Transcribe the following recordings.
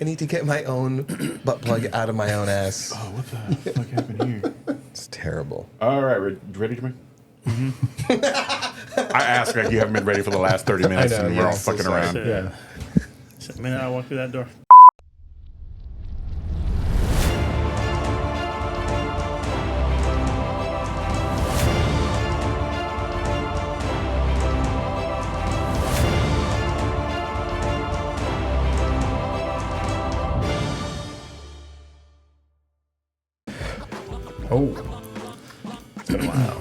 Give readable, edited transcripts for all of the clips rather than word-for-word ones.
I need to get my own butt plug out of my own ass. Oh, what the fuck happened here? It's terrible. All right, ready, Jermaine? Mm-hmm. I asked like you haven't been ready for the last 30 minutes, and we're all fucking around. Yeah. So the minute I walk through that door. Oh. It's been a while.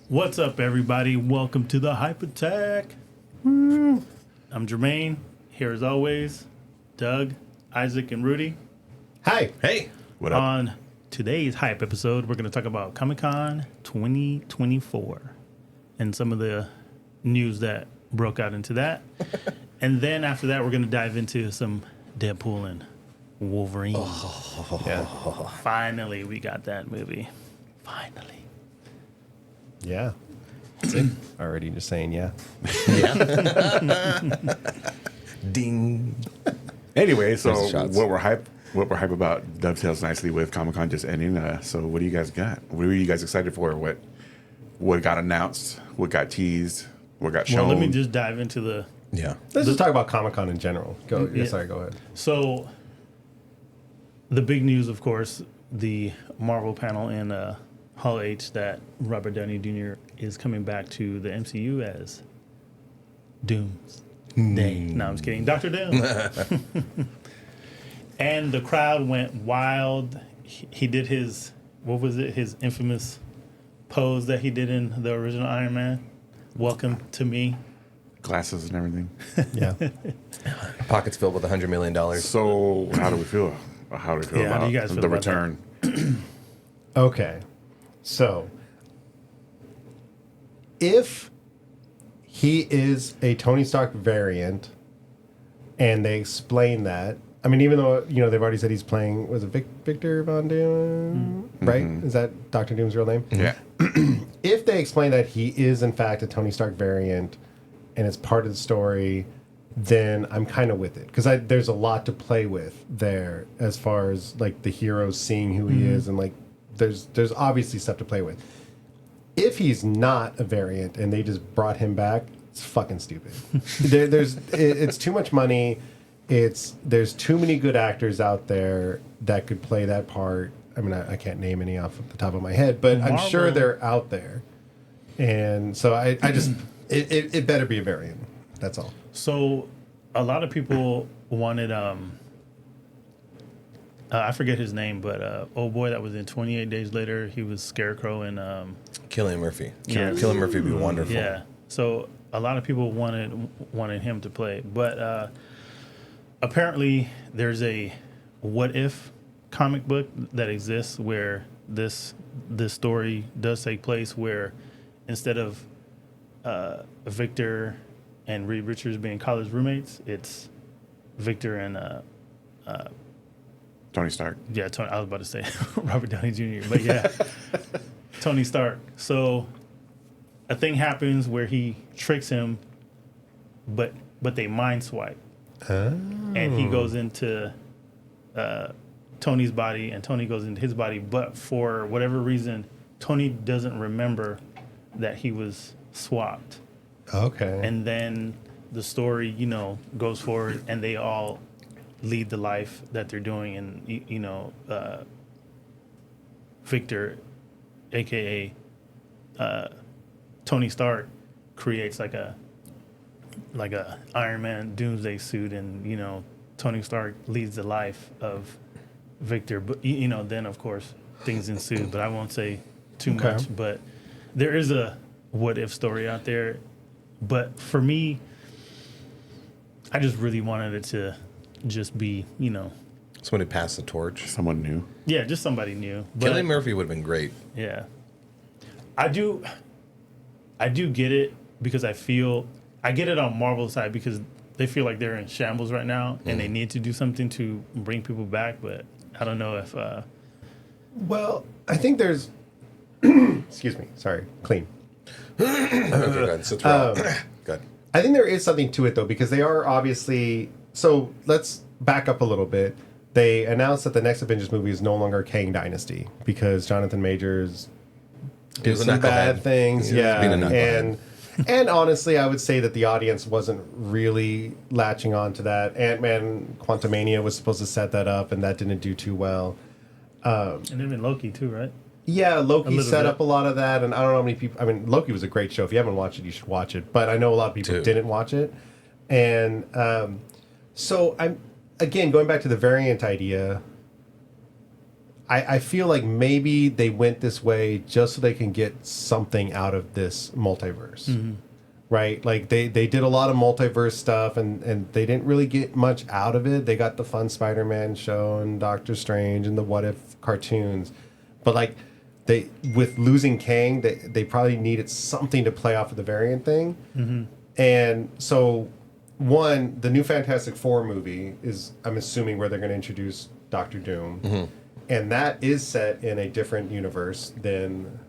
What's up, everybody? Welcome to the Hype Attack. I'm Jermaine. Here as always, Doug, Isaac, and Rudy. Hi. Hey. What up? On today's Hype episode, we're going to talk about Comic-Con 2024 and some of the news that broke out into that. And then after that, we're going to dive into some Deadpool and Wolverine. Yeah. Finally, we got that movie. Finally. Yeah. See? Already just saying yeah. Ding. Anyway, so There's the shots. what we're hype about dovetails nicely with Comic-Con just ending. So what do you guys got? What are you guys excited for? What got announced? What got teased? What got shown? Well, let me just dive into the... Yeah. Let's just talk about Comic-Con in general. Go. Yeah. Sorry, go ahead. So, the big news, of course, the Marvel panel in Hall H that Robert Downey Jr. is coming back to the MCU as Doomsday. No, I'm just kidding. Dr. Doom. And the crowd went wild. He did his, what was it, his infamous pose that he did in the original Iron Man. Welcome to me. Glasses and everything. Yeah. Pockets filled with $100 million. So how do we feel? How do we feel Yeah, how about do you guys feel the about that? return? Okay. So, if he is a Tony Stark variant, and they explain that, I mean, even though they've already said he's playing, was it Victor Von Doom, right? Is that Doctor Doom's real name? Yeah. If they explain that he is in fact a Tony Stark variant, and it's part of the story, then I'm kind of with it because there's a lot to play with there as far as like the heroes seeing who he is, and like there's obviously stuff to play with. If he's not a variant and they just brought him back, it's fucking stupid. It's too much money. There's too mmany good actors out there that could play that part. I mean, I can't name any off the top of my head, but I'm sure they're out there. And so I just it better be a variant. That's all. So, a lot of people wanted, I forget his name, but old boy that was in 28 Days Later, he was Scarecrow and... Cillian Murphy. Yeah. Cillian Murphy would be wonderful. Yeah. So, a lot of people wanted him to play. But apparently, there's a What If comic book that exists where this story does take place, where instead of Victor and Reed Richards being college roommates, it's Victor and Tony Stark. yeah, Tony. I was about to say Robert Downey Jr., but yeah, Tony Stark. So a thing happens where he tricks him, but they mind swipe, and he goes into Tony's body, and Tony goes into his body. But for whatever reason, Tony doesn't remember that he was swapped. Okay. And then the story, goes forward, and they all lead the life that they're doing. And, Victor, a.k.a. Tony Stark, creates like a Iron Man Doomsday suit, and, Tony Stark leads the life of Victor. But, then, of course, things ensue. But I won't say too much. But there is a what-if story out there. But for me, I just really wanted it to just be, Someone who passed the torch. Someone new. yeah, just somebody new. But Cillian Murphy would have been great. yeah, I do get it because I get it on Marvel's side because they feel like they're in shambles right now, and they need to do something to bring people back. But I don't know if. Well, I think there's. Excuse me. Sorry. Clean. Okay, good. So throw good. I think there is something to it though, because they are obviously. So let's back up a little bit. They announced that the next Avengers movie is no longer Kang Dynasty because Jonathan Majors did was a some bad knucklehead. things. He was being a knucklehead. And honestly, I would say that the audience wasn't really latching on to that. Ant-Man Quantumania was supposed to set that up, and that didn't do too well. And even Loki too, right? Yeah, Loki little set bit. up a lot of that, and I don't know how many people. I mean, Loki was a great show. If you haven't watched it, you should watch it. But I know a lot of people Too. didn't watch it, and so I'm again going back to the variant idea. I feel like maybe they went this way just so they can get something out of this multiverse, right? Like they did a lot of multiverse stuff, and they didn't really get much out of it. They got the fun Spider-Man show and Doctor Strange and the What If cartoons, but like they with losing Kang, they probably needed something to play off of the variant thing, and so one the new Fantastic Four movie is I'm assuming where they're going to introduce Doctor Doom. And that is set in a different universe than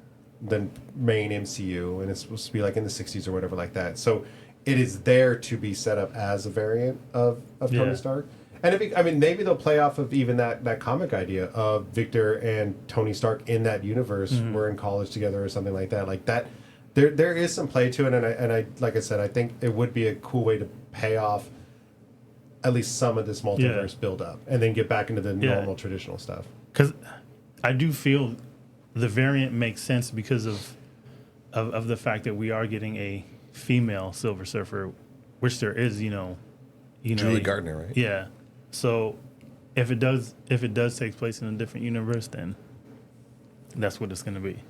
main MCU, and it's supposed to be like in the 60s or whatever like that. So it is there to be set up as a variant of Tony Stark. And I mean, maybe they'll play off of even that comic idea of Victor and Tony Stark in that universe were in college together or something like that. Like that, there is some play to it, and I like I said, I think it would be a cool way to pay off at least some of this multiverse build up, and then get back into the normal traditional stuff. Because I do feel the variant makes sense because of the fact that we are getting a female Silver Surfer, which there is, Julie Gardner, right? Yeah. So if it does take place in a different universe, then that's what it's going to be.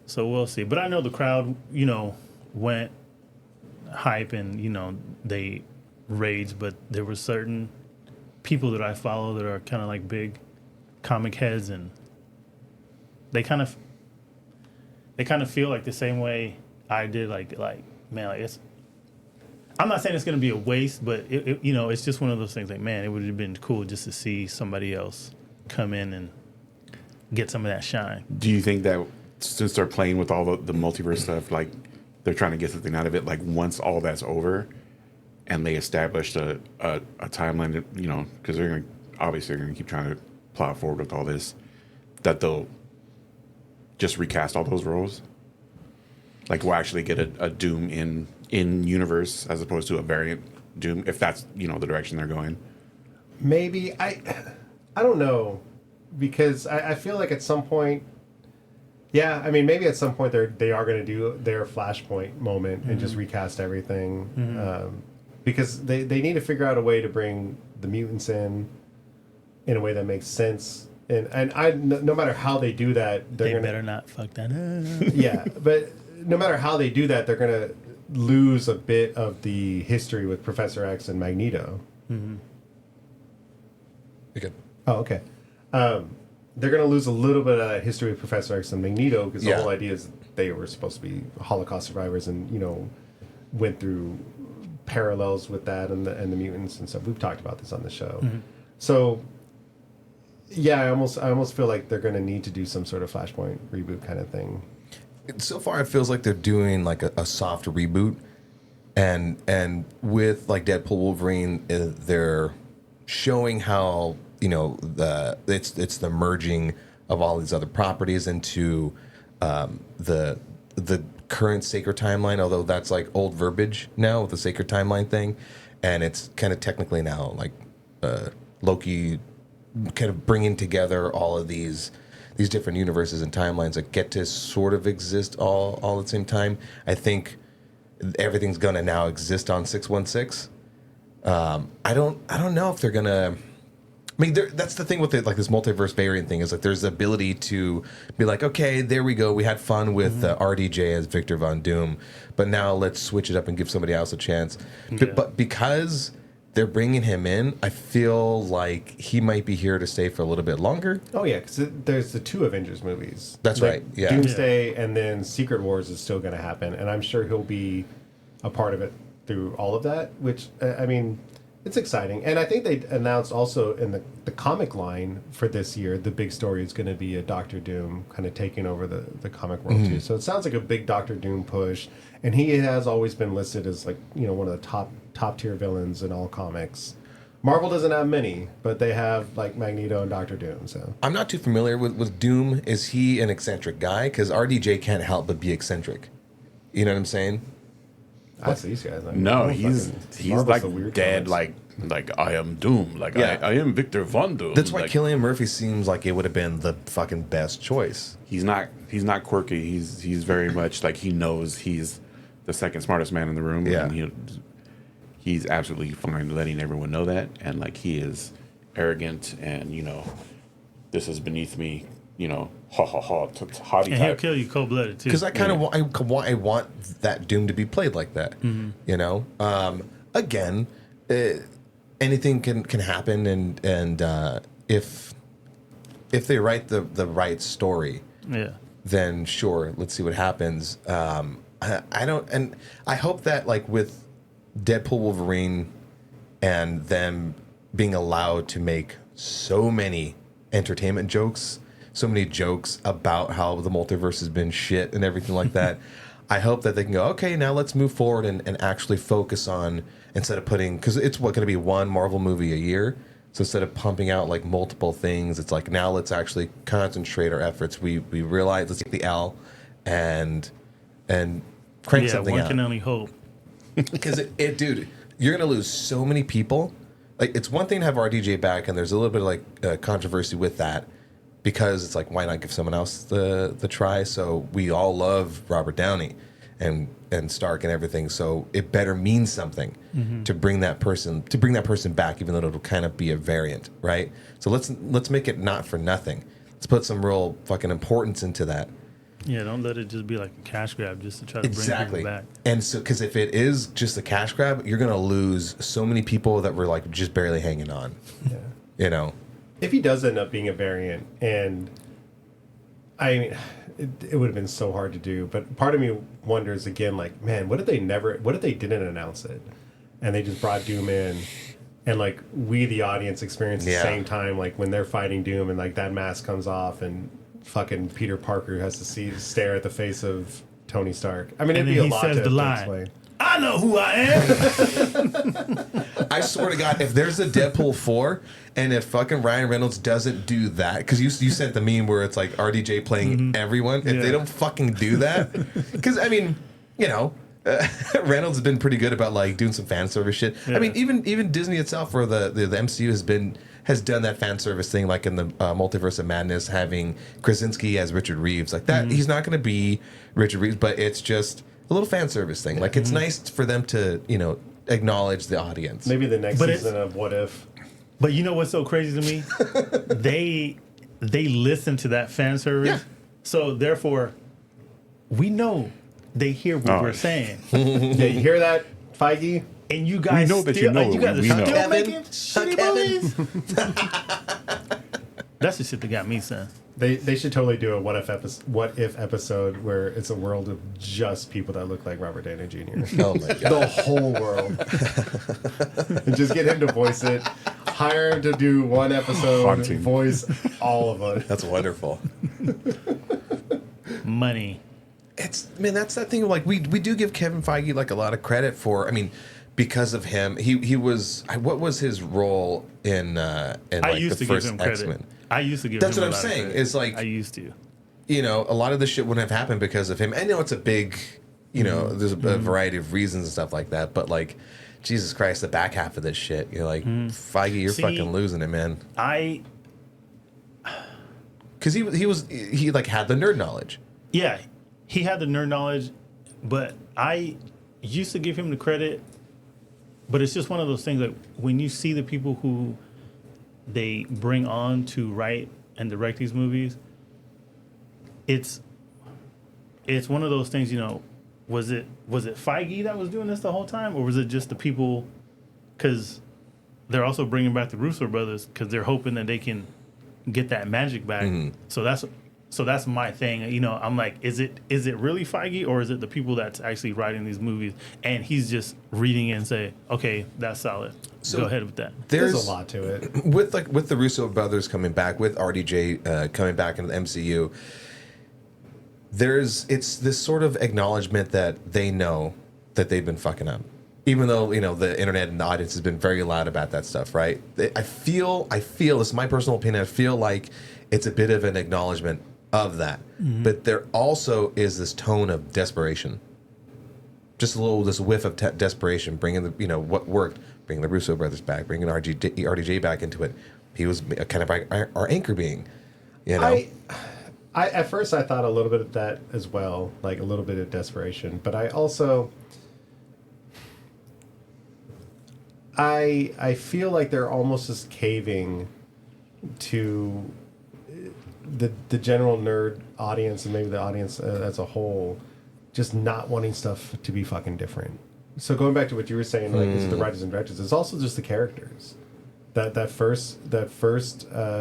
So we'll see. But I know the crowd, went hype and they raged, but there were certain people that I follow that are kind of like big comic heads, and they kind of feel like the same way I did. Like man, like it's. I'm not saying it's going to be a waste, but it's just one of those things. Like, man, it would have been cool just to see somebody else come in and get some of that shine. Do you think that since they're playing with all the multiverse stuff, like they're trying to get something out of it, like once all that's over, and they established a timeline, that, because they're going to keep trying to plow forward with all this, that they'll just recast all those roles? Like we'll actually get a Doom in universe as opposed to a variant Doom, if that's, the direction they're going. Maybe. I don't know, because I feel like at some point, maybe at some point they are going to do their Flashpoint moment and just recast everything. Because they need to figure out a way to bring the mutants in a way that makes sense. And no matter how they do that, They better not fuck that up. Yeah, but no matter how they do that, they're going to lose a bit of the history with Professor X and Magneto. You good. Oh, okay. They're going to lose a little bit of that history with Professor X and Magneto, because the whole idea is they were supposed to be Holocaust survivors and, went through parallels with that and the mutants and stuff. We've talked about this on the show. So, yeah, I almost feel like they're going to need to do some sort of Flashpoint reboot kind of thing. So far, it feels like they're doing like a soft reboot, and with like Deadpool, Wolverine, they're showing how it's the merging of all these other properties into the current Sacred Timeline. Although that's like old verbiage now with the Sacred Timeline thing, and it's kind of technically now like Loki kind of bringing together all of these different universes and timelines that get to sort of exist all at the same time. I think everything's gonna now exist on 616. I don't know if they're gonna. I mean, that's the thing with it, like this multiverse variant thing, is like there's the ability to be like, okay, there we go. We had fun with RDJ as Victor Von Doom, but now let's switch it up and give somebody else a chance. Yeah. But because they're bringing him in, I feel like he might be here to stay for a little bit longer. Oh, yeah, because there's the 2 Avengers movies. That's Like, right, yeah. Doomsday and then Secret Wars is still going to happen, and I'm sure he'll be a part of it through all of that, which I mean, it's exciting. And I think they announced also in the comic line for this year, the big story is going to be a Doctor Doom kind of taking over the comic world too. So it sounds like a big Doctor Doom push, and he has always been listed as like, you know, one of the top tier villains in all comics. Marvel doesn't have many, but they have like Magneto and Doctor Doom. So I'm not too familiar with Doom. Is he an eccentric guy? Because RDJ can't help but be eccentric. You know what I'm saying? that's these guys. Like, No, oh, he's Marvel's like the weird dead, comics. like I am Doom, like Yeah. I am Victor Von Doom. That's why like, Cillian Murphy seems like it would have been the fucking best choice. he's not quirky. He's very much like he knows he's the second smartest man in the room. Yeah. And he's absolutely fine letting everyone know that, and like he is arrogant and this is beneath me. Ha ha ha, haughty And he'll type. kill you cold blooded too. Because I kind of I want that Doom to be played like that. You know, again, anything can happen, and if they write the right story, Yeah. then sure, let's see what happens. I don't, and I hope that like with Deadpool, Wolverine, and them being allowed to make so many entertainment jokes, so many jokes about how the multiverse has been shit and everything like that. I hope that they can go, okay, now let's move forward and actually focus on, instead of putting, because it's going to be one Marvel movie a year. So instead of pumping out like multiple things, it's like, now let's actually concentrate our efforts. We realize, let's take the L and crank Yeah, something one out. can only hope. Because dude, you're gonna lose so many people. Like, it's one thing to have RDJ back, and there's a little bit of like controversy with that, because it's like, why not give someone else the try? So we all love Robert Downey and Stark and everything. So it better mean something to bring that person back, even though it'll kind of be a variant, right? So let's make it not for nothing. Let's put some real fucking importance into that. Yeah, don't let it just be like a cash grab just to try to bring Exactly. people back. And so, because if it is just a cash grab, you're gonna lose so many people that were like just barely hanging on. Yeah. You know. If he does end up being a variant, and I mean, it would have been so hard to do, but part of me wonders again, like, man, what if they didn't announce it, and they just brought Doom in, and like we, the audience, experience the same time, like when they're fighting Doom, and like that mask comes off, and fucking Peter Parker has to stare at the face of Tony Stark. I mean, And it'd be then a he lot says to the line. explain. I know who I am. I swear to God, if there's a Deadpool 4, and if fucking Ryan Reynolds doesn't do that, because you sent the meme where it's like RDJ playing everyone, if they don't fucking do that, because I mean, Reynolds has been pretty good about like doing some fan service shit. Yeah. I mean, even Disney itself, where the MCU has done that fan service thing, like in the Multiverse of Madness, having Krasinski as Richard Reeves, like that. He's not going to be Richard Reeves, but it's just a little fan service thing. Like, it's nice for them to acknowledge the audience. Maybe the next But season of What If. But you know what's so crazy to me? they listen to that fan service. Yeah. So therefore, we know they hear what we're saying. Yeah, you hear that, Feige? And you guys know that still, you know you it. guys We are know. still Kevin. making shitty movies. That's the shit that got me, son. They should totally do a what if episode where it's a world of just people that look like Robert Downey Jr. Oh my God. The whole world. And just get him to voice it. Hire him to do one episode, Haunting. voice all of it. That's wonderful. Money. That's that thing. Like, we do give Kevin Feige like a lot of credit for. I mean, because of him, he was. What was his role in I like used the to give first him credit. X-Men? I used to give That's him what a I'm lot of saying. credit. It's like, I used to. A lot of this shit wouldn't have happened because of him. I know it's a big, there's a variety of reasons and stuff like that. But like, Jesus Christ, the back half of this shit, you're like, Feige, you're See, fucking losing it, man. Because he like had the nerd knowledge. Yeah, he had the nerd knowledge, but I used to give him the credit. But it's just one of those things that when you see the people who they bring on to write and direct these movies, it's one of those things. Was it Feige that was doing this the whole time, or was it just the people? Because they're also bringing back the Russo brothers because they're hoping that they can get that magic back. So So that's my thing. You know, I'm like, is it really Feige, or is it the people that's actually writing these movies and he's just reading it and say, okay, that's solid. So go ahead with that. There's a lot to it. With the Russo brothers coming back, with RDJ coming back into the MCU. It's this sort of acknowledgement that they know that they've been fucking up, even though the internet and the audience has been very loud about that stuff, right? I feel this is my personal opinion. I feel like it's a bit of an acknowledgement of that, but there also is this tone of desperation, just this whiff of desperation, bringing the what worked, bringing the Russo brothers back, bringing RDJ back into it. He was kind of our anchor being, I at first I thought a little bit of that as well, like a little bit of desperation, but I also I feel like they're almost just caving to the general nerd audience and maybe the audience as a whole, just not wanting stuff to be fucking different. So going back to what you were saying, like it's the writers and directors, it's also just the characters. That first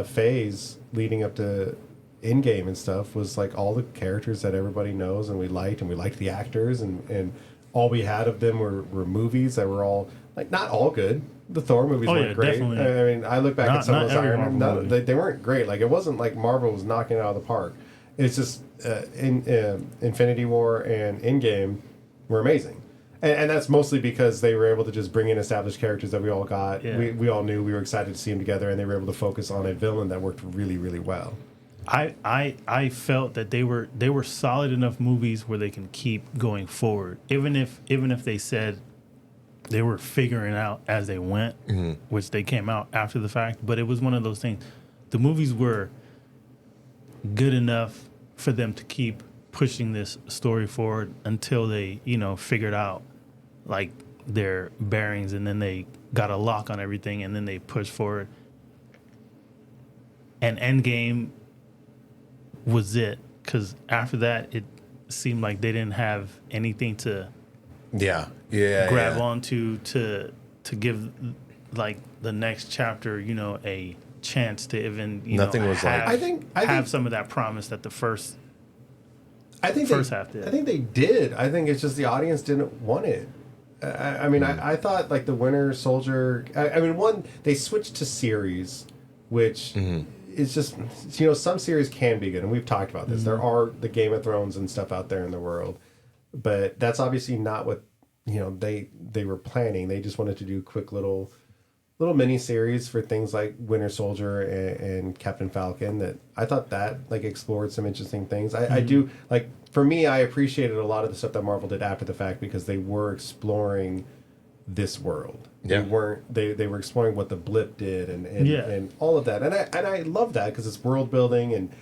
phase leading up to Endgame and stuff was like all the characters that everybody knows and we liked the actors, and all we had of them were movies that were all like not all good. The Thor movies weren't great. Definitely. I mean, I look back at some of those Iron Man. They weren't great. Like it wasn't like Marvel was knocking it out of the park. It's just Infinity War and Endgame were amazing. And that's mostly because they were able to just bring in established characters that we all got. Yeah. We all knew, we were excited to see them together, and they were able to focus on a villain that worked really, really well. I felt that they were solid enough movies where they can keep going forward, even if they said they were figuring out as they went, which they came out after the fact. But it was one of those things. The movies were good enough for them to keep pushing this story forward until they figured out like their bearings, and then they got a lock on everything, and then they pushed forward. And Endgame was it, because after that it seemed like they didn't have anything to grab onto to give like the next chapter a chance to even nothing was have, like I think some of that promise that the first half did. I think they did. I think it's just the audience didn't want it. I mean, I thought like the Winter Soldier. I mean, they switched to series, which is just some series can be good, and we've talked about this. There are the Game of Thrones and stuff out there in the world, but that's obviously not what they were planning. They just wanted to do quick little mini series for things like Winter Soldier and Captain Falcon. That I thought that like explored some interesting things. I do like. For me, I appreciated a lot of the stuff that Marvel did after the fact because they were exploring this world. Yeah. They were exploring what the blip did and all of that. And I love that because it's world building and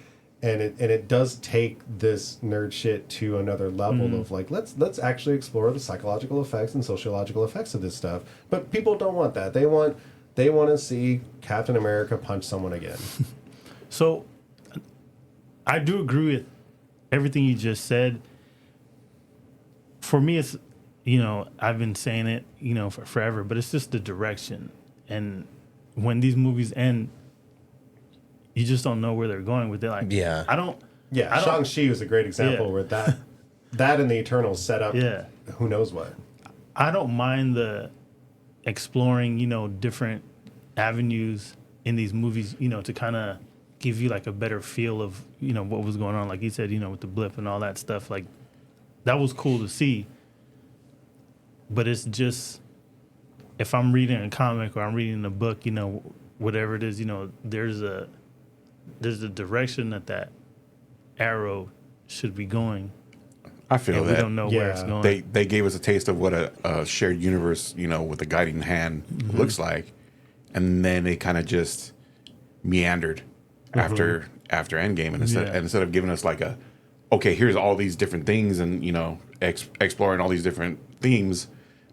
it does take this nerd shit to another level of like let's actually explore the psychological effects and sociological effects of this stuff. But people don't want that. They want to see Captain America punch someone again. So I do agree with everything you just said. For me, it's I've been saying it for forever, but it's just the direction. And when these movies end, you just don't know where they're going with it. Like, I don't. Yeah, Shang-Chi was a great example where that and the Eternals set up. Yeah. Who knows what? I don't mind the exploring different avenues in these movies to kind of give you like a better feel of what was going on, like you said with the blip and all that stuff. Like that was cool to see, but it's just if I'm reading a comic or I'm reading a book, whatever it is, there's a direction that arrow should be going. I feel that we don't know where it's going. They gave us a taste of what a shared universe with a guiding hand looks like, and then they kind of just meandered after Endgame, and instead of giving us like here's all these different things and exploring all these different themes,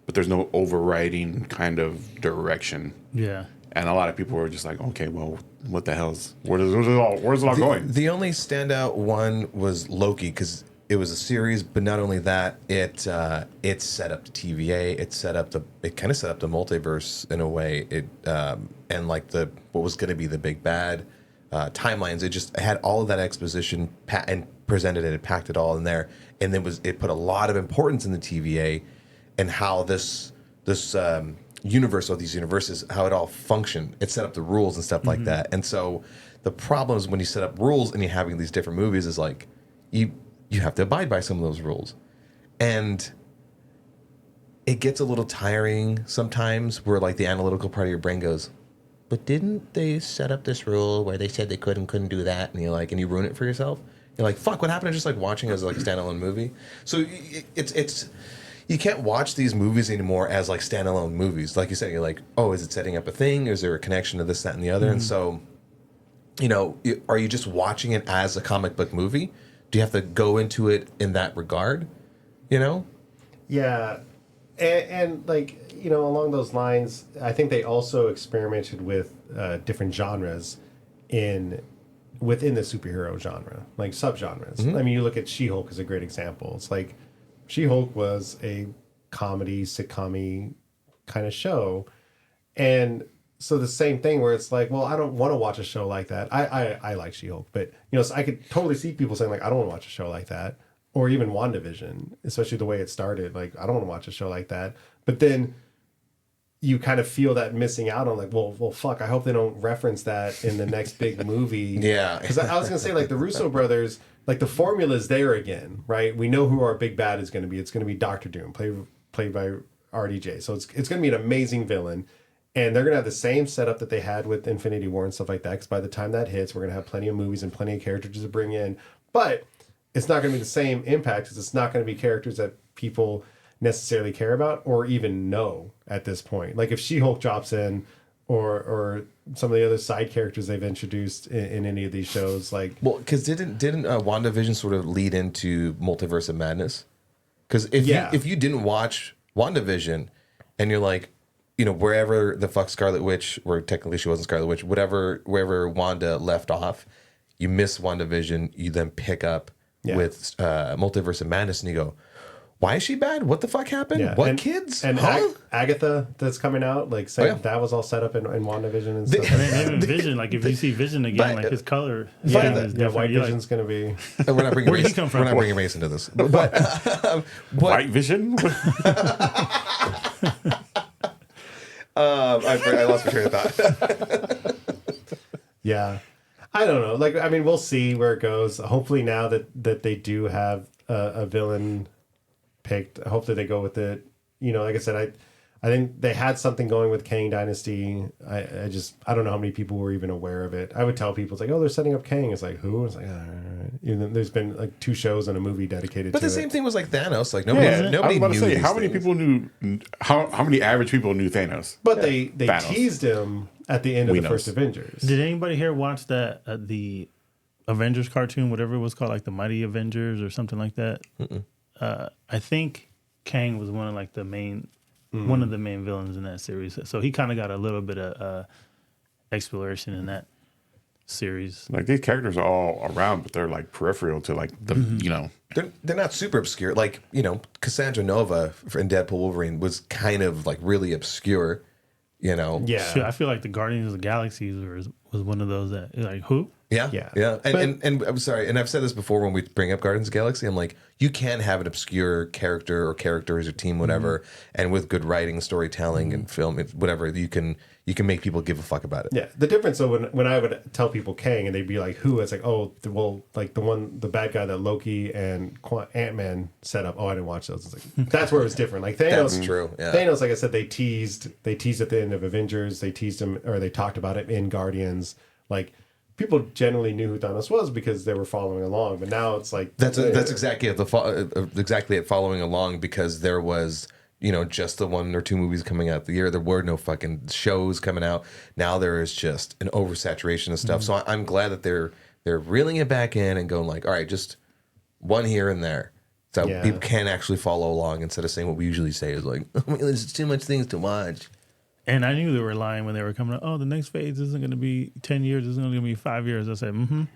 but there's no overriding kind of direction. Yeah. And a lot of people were just like, okay, well, what the hell's where's it all going? The only standout one was Loki because it was a series, but not only that, it set up the TVA, it kind of set up the multiverse in a way. And like what was going to be the big bad timelines. It had all of that exposition and presented it, packed it all in there, and then it put a lot of importance in the TVA and how this universe or these universes, how it all functioned. It set up the rules and stuff like that. And so the problem is when you set up rules and you're having these different movies is like you have to abide by some of those rules, and it gets a little tiring sometimes where like the analytical part of your brain goes, but didn't they set up this rule where they said they couldn't do that? And you're like, and you ruin it for yourself. You're like, fuck, what happened to just like watching it as like a standalone movie? So it's you can't watch these movies anymore as like standalone movies. Like you said, you're like, oh, is it setting up a thing? Is there a connection to this, that, and the other? And so, are you just watching it as a comic book movie? Do you have to go into it in that regard? Yeah. And like, along those lines, I think they also experimented with different genres within the superhero genre, like subgenres. I mean, you look at She-Hulk as a great example. It's like She-Hulk was a comedy, sitcom-y kind of show. And so the same thing where it's like, well, I don't want to watch a show like that. I like She-Hulk, but, so I could totally see people saying like, I don't want to watch a show like that. Or even WandaVision, especially the way it started. Like, I don't want to watch a show like that. But then you kind of feel that missing out on like, well, fuck, I hope they don't reference that in the next big movie. Yeah. Because I was going to say, like, the Russo brothers, like, the formula's there again, right? We know who our big bad is going to be. It's going to be Doctor Doom, played by RDJ. So it's going to be an amazing villain. And they're going to have the same setup that they had with Infinity War and stuff like that. Because by the time that hits, we're going to have plenty of movies and plenty of characters to bring in. But it's not going to be the same impact because it's not going to be characters that people necessarily care about or even know at this point. Like if She-Hulk drops in or some of the other side characters they've introduced in any of these shows. Like, well, because didn't WandaVision sort of lead into Multiverse of Madness? Because if you didn't watch WandaVision and you're like, wherever the fuck Scarlet Witch, or technically she wasn't Scarlet Witch, wherever Wanda left off, you miss WandaVision, you then pick up with Multiverse of Madness, and you go, why is she bad? What the fuck happened? Yeah. What kids? And Agatha that's coming out, like saying that was all set up in WandaVision and stuff. And even Vision, like if you see Vision again, like his color, White Vision's going to be. We're not bringing Where'd he come from? We're not bringing race into this. But White Vision. I lost my train of thought. Yeah. I don't know. Like, I mean, we'll see where it goes. Hopefully now that they do have a villain picked, hopefully they go with it. Like I said, I think they had something going with Kang Dynasty. I don't know how many people were even aware of it. I would tell people, it's like, oh, they're setting up Kang. It's like, who? It's like, all right. There's been like 2 shows and a movie dedicated to it. But the same thing was like Thanos. Like nobody I was about knew to say, these how many things. people knew, how many average people knew Thanos? But they Thanos. teased him at the end of the first Avengers. Did anybody here watch that the Avengers cartoon, whatever it was called, like the Mighty Avengers or something like that? I think Kang was one of like the main villains in that series. So he kind of got a little bit of exploration in that series. Like these characters are all around, but they're like peripheral to like the They're not super obscure. Like Cassandra Nova in Deadpool Wolverine was kind of like really obscure. Yeah. Shit, I feel like the Guardians of the Galaxy was one of those that like who? Yeah. And I'm sorry, and I've said this before when we bring up Guardians of the Galaxy, I'm like, you can have an obscure character or characters or team, whatever, and with good writing, storytelling, and film, whatever, you can make people give a fuck about it. Yeah. The difference, so when I would tell people Kang and they'd be like, who? It's like, oh, well, like the bad guy that Loki and Ant-Man set up. Oh, I didn't watch those. It's like, that's where it was different. Like Thanos. That's true. Yeah. Thanos, like I said, they teased at the end of Avengers. They teased him, or they talked about it in Guardians. Like, people generally knew who Thanos was because they were following along, but now it's like that's exactly it. Following along because there was just the 1 or 2 movies coming out the year. There were no fucking shows coming out. Now there is just an oversaturation of stuff. So I'm glad that they're reeling it back in and going like, all right, just one here and there, so people can actually follow along instead of saying what we usually say is like, oh, there's too much things to watch. And I knew they were lying when they were coming out. Oh, the next phase isn't going to be 10 years. It's going to be 5 years. I said,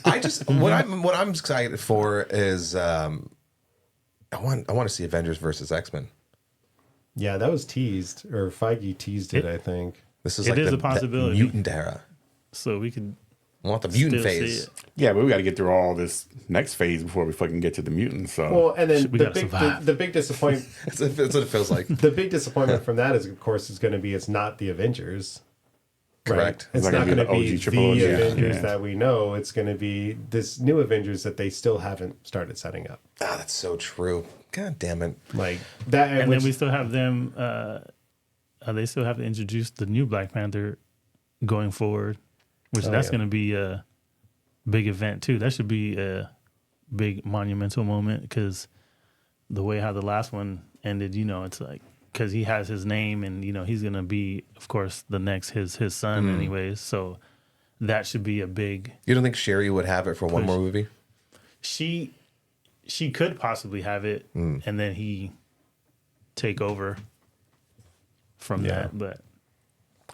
I just what I'm excited for is I want to see Avengers versus X-Men. Yeah, that was teased, or Feige teased it. I think This is it like is the a possibility. mutant era. So we could I want the mutant Still see phase. it. Yeah, but we got to get through all this next phase before we fucking get to the mutants. So Well, and then We gotta survive. the big disappointment That's what it feels like. the big disappointment from that is, of course, is going to be it's not the Avengers. Right? Correct. It's It's not going to be OG triple OG. the Avengers Yeah. that we know. It's going to be this new Avengers that they still haven't started setting up. Ah, that's so true. God damn it. Like that, And which, then we still have them. They still have to introduce the new Black Panther going forward, which that's yeah. going to be a big event too. That should be a big monumental moment because the way how the last one ended, it's like because he has his name and he's going to be, of course, the next his son anyways. So that should be a big. You don't think Sherry would have it for one Push. more movie? She could possibly have it, and then he take over from Yeah. that, but.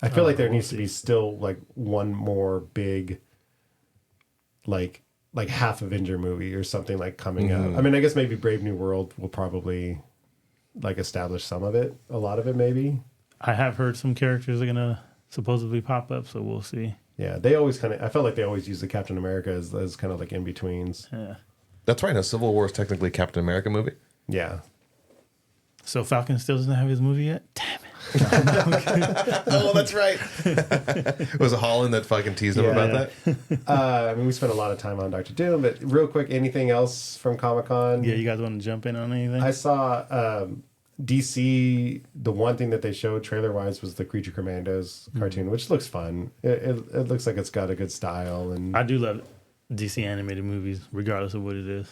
I feel like there we'll needs to be still like one more big, like half Avenger movie or something like coming up. I mean, I guess maybe Brave New World will probably like establish some of it, a lot of it maybe. I have heard some characters are gonna supposedly pop up, so we'll see. Yeah, they always I felt like they always use the Captain America as kind of like in betweens. Yeah. That's right. No, Civil War is technically a Captain America movie. Yeah. So Falcon still doesn't have his movie yet. Damn it! Oh, that's right. Was it Holland that fucking teased him Yeah. about that? I mean, we spent a lot of time on Doctor Doom, but real quick, anything else from Comic-Con? Yeah, you guys want to jump in on anything? I saw DC. The one thing that they showed trailer-wise was the Creature Commandos cartoon, which looks fun. It looks like it's got a good style, and I do love DC animated movies, regardless of what it is.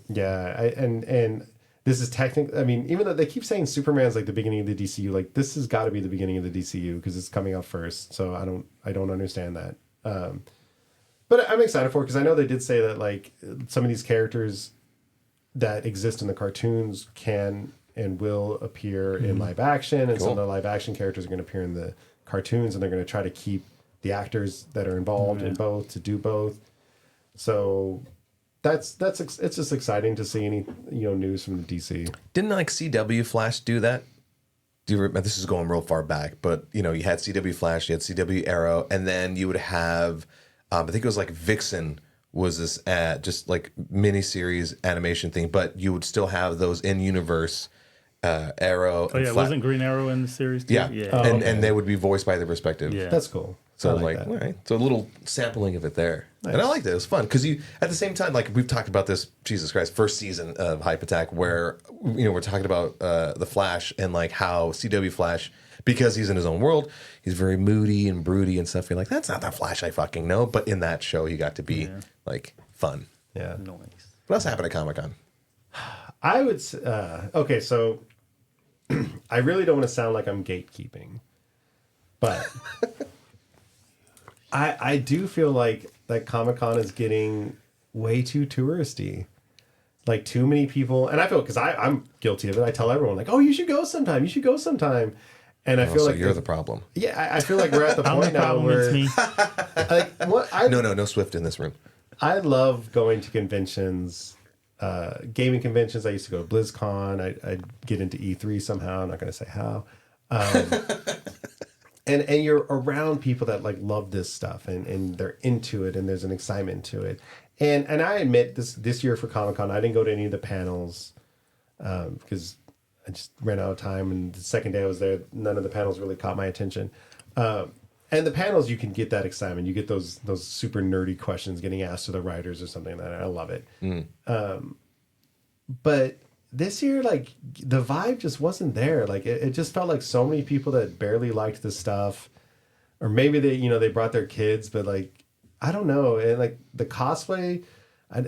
yeah, and this is technically. I mean, even though they keep saying Superman's like the beginning of the DCU, like this has got to be the beginning of the DCU because it's coming out first. So I don't understand that. But I'm excited for it because I know they did say that like some of these characters that exist in the cartoons can and will appear in live action, and some of the live action characters are going to appear in the cartoons, and they're going to try to keep the actors that are involved in both to do both. So it's just exciting to see any news from the DC. Didn't like CW Flash do that? Do you remember? This is going real far back, but you had CW Flash, you had CW Arrow, and then you would have, I think it was like Vixen was this just like miniseries animation thing, but you would still have those in universe Arrow. Oh yeah, wasn't Green Arrow in the series too? Yeah, Yeah. and they would be voiced by the respective. Yeah. That's cool. So I like, that. all right, so a little sampling of it there, and I Nice. liked it. It was fun because you, at the same time, like we've talked about this, Jesus Christ, first season of Hype Attack, where we're talking about the Flash and like how CW Flash, because he's in his own world, he's very moody and broody and stuff. You're like, that's not the Flash I fucking know. But in that show, he got to be like fun. Yeah. Noise. What else happened at Comic-Con? I would okay, so I really don't want to sound like I'm gatekeeping, but I do feel like that Comic-Con is getting way too touristy. Like too many people, and I feel because I'm guilty of it. I tell everyone like, "Oh, you should go sometime. You should go sometime." And I feel So like you're the problem. yeah, I feel like we're at the I'm the point now problem. where It's me. like what No Swift in this room. I love going to conventions, gaming conventions. I used to go to BlizzCon. I'd get into E3 somehow. I'm not going to say how. And you're around people that like love this stuff and they're into it and there's an excitement to it. And I admit this year for Comic-Con, I didn't go to any of the panels because I just ran out of time. And the second day I was there, none of the panels really caught my attention. And the panels, you can get that excitement. You get those super nerdy questions getting asked to the writers or something like that. I love it. But this year, like the vibe just wasn't there. Like it just felt like so many people that barely liked the stuff, or maybe they brought their kids, but like I don't know. And like the cosplay,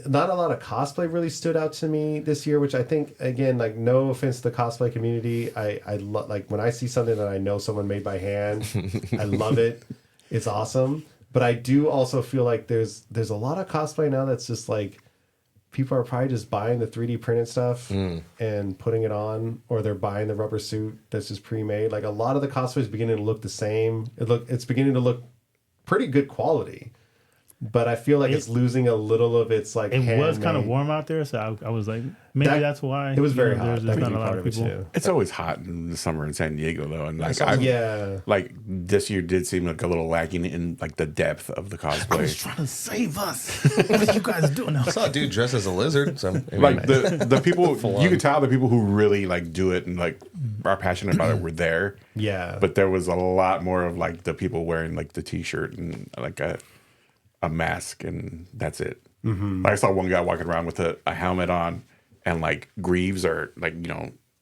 not a lot of cosplay really stood out to me this year, which I think again, like no offense to the cosplay community, I like when I see something that I know someone made by hand, I love it. It's awesome. But I do also feel like there's a lot of cosplay now that's just like people are probably just buying the 3D printed stuff and putting it on, or they're buying the rubber suit that's just pre-made. Like a lot of the cosplay is beginning to look the same. It's beginning to look pretty good quality. but I feel like it's losing a little of its like. It was kind of handmade- warm out there, so I was like, maybe that's why It was very hot. There's That not could a be lot part of of it people. too. It's always hot in the summer in San Diego, though, and like Yeah. like this year did seem like a little lacking in like the depth of the I was cosplay. trying to save us. What are you guys doing? I saw a dude dressed as a lizard. So I mean, Like the people, Full you on. can tell the people who really like do it and like are passionate about it were there. Yeah. But there was a lot more of like the people wearing like the t-shirt and like a mask, and that's it. Mm-hmm. Like, I saw one guy walking around with a helmet on and like greaves or like,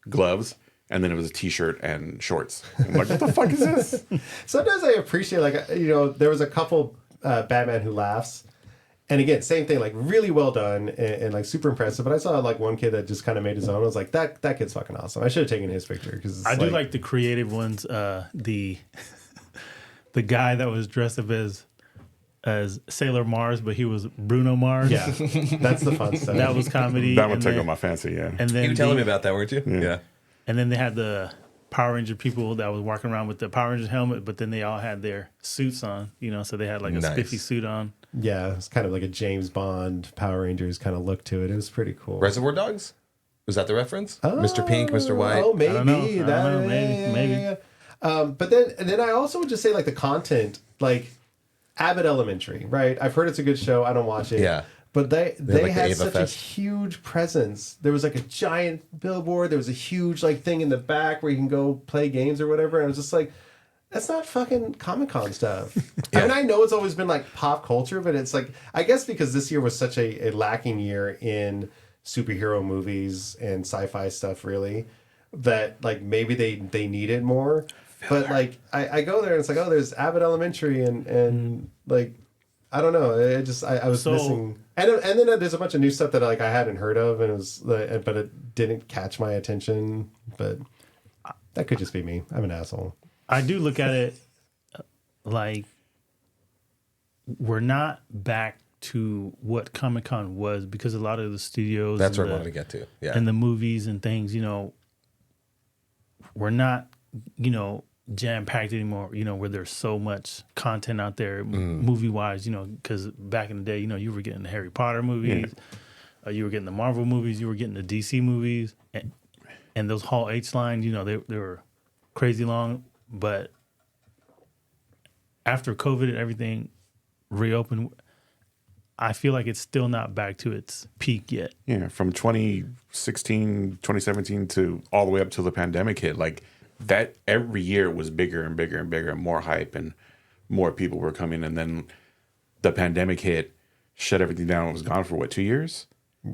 gloves, and then it was a t-shirt and shorts. I'm like, what the fuck is this? Sometimes I appreciate, like, there was a couple Batman Who Laughs. And again, same thing, like really well done and like super impressive. But I saw like one kid that just kind of made his own. I was like, that kid's fucking awesome. I should have taken his picture because I do like the creative ones. The guy that was dressed up as Sailor Mars, but he was Bruno Mars. Yeah, that's the fun stuff. That was comedy. That one and took then- on my fancy, yeah. And then you were telling me about that, weren't you? Yeah. And then they had the Power Ranger people that was walking around with the Power Ranger helmet, but then they all had their suits on, so they had like a Nice. spiffy suit on. Yeah, it's kind of like a James Bond Power Rangers kind of look to it. It was pretty cool. Reservoir Dogs? Was that the reference? Mr. Pink, Mr. White? Oh, maybe. I don't know. I don't know. Yeah, Maybe. yeah, yeah. But then I also would just say like the content, like Abbott Elementary, right? I've heard it's a good show. I don't watch it. Yeah. But they like, had the Ava such Fest. a huge presence. There was like a giant billboard. There was a huge like thing in the back where you can go play games or whatever. And I was just like, that's not fucking Comic-Con stuff. I mean, I know it's always been like pop culture, but it's like, I guess because this year was such a lacking year in superhero movies and sci-fi stuff, really, that like maybe they needed more. But like, I go there and it's like, oh, there's Abbott Elementary and like, I don't know. I was missing. And then there's a bunch of new stuff that like I hadn't heard of, and it was like, but it didn't catch my attention. But that could just be me. I'm an asshole. I do look at it like we're not back to what Comic-Con was because a lot of the studios That's and where I the- wanted to get to. Yeah. and the movies and things, we're not, jam-packed anymore, where there's so much content out there movie-wise, because back in the day, you were getting the Harry Potter movies, you were getting the Marvel movies, you were getting the DC movies, and those Hall H lines, they were crazy long, but after COVID and everything reopened, I feel like it's still not back to its peak yet. Yeah, from 2016, 2017 to all the way up till the pandemic hit, like that every year was bigger and bigger and bigger and more hype and more people were coming. And then the pandemic hit, shut everything down. It was gone for 2 years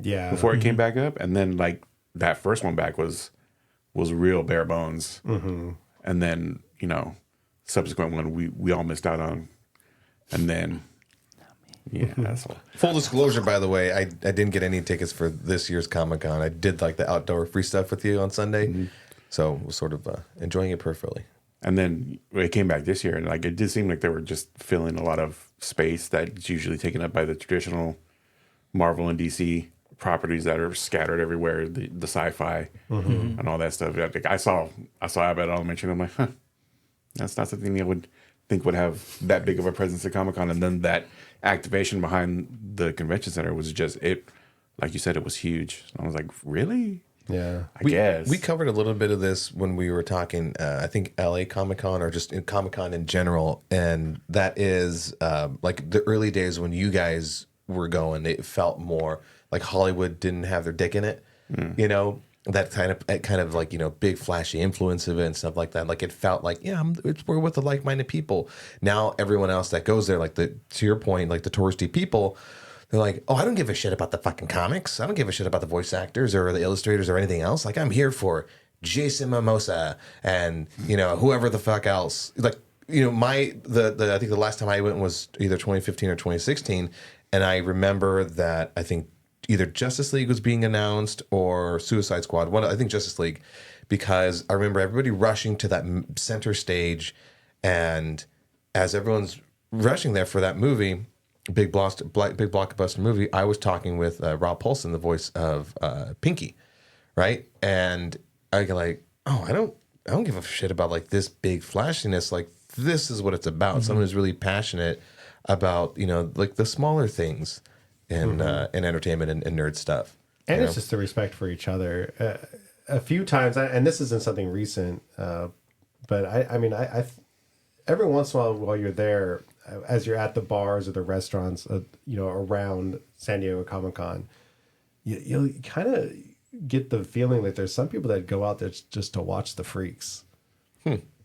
Yeah. before it came back up. And then like that first one back was real bare bones. And then, subsequent one we all missed out on. And then, yeah, that's all. Full disclosure, by the way, I didn't get any tickets for this year's Comic-Con. I did like the outdoor free stuff with you on Sunday. So was sort of enjoying it peripherally. And then it came back this year, and like it did seem like they were just filling a lot of space that's usually taken up by the traditional Marvel and DC properties that are scattered everywhere, the sci-fi and all that stuff. Like I saw Abbott Elementary, and I'm like, huh, that's not something I would think would have that big of a presence at Comic-Con. And then that activation behind the convention center was just it. Like you said, it was huge. And I was like, really? Yeah. I guess We covered a little bit of this when we were talking, I think LA Comic-Con or just in Comic-Con in general. And that is like the early days when you guys were going, it felt more like Hollywood didn't have their dick in it, that kind of like, big flashy influence of it and stuff like that. Like it felt like, we're with the like-minded people. Now everyone else that goes there, like to your point, like the touristy people, they're like, oh, I don't give a shit about the fucking comics. I don't give a shit about the voice actors or the illustrators or anything else. Like I'm here for Jason Momoa and, whoever the fuck else. Like, I think the last time I went was either 2015 or 2016. And I remember that I think either Justice League was being announced or Suicide Squad. I think Justice League, because I remember everybody rushing to that center stage. And as everyone's rushing there for that movie, big blockbuster movie, I was talking with Rob Paulson, the voice of Pinky, right? And I go like, oh, I don't give a shit about like this big flashiness. Like this is what it's about. Someone who's really passionate about, like the smaller things in entertainment and nerd stuff. And you it's know? just the respect for each other. A few times, and this isn't something recent, but I mean, every once in a while you're there, as you're at the bars or the restaurants, around San Diego Comic-Con, you'll kind of get the feeling that there's some people that go out there just to watch the freaks.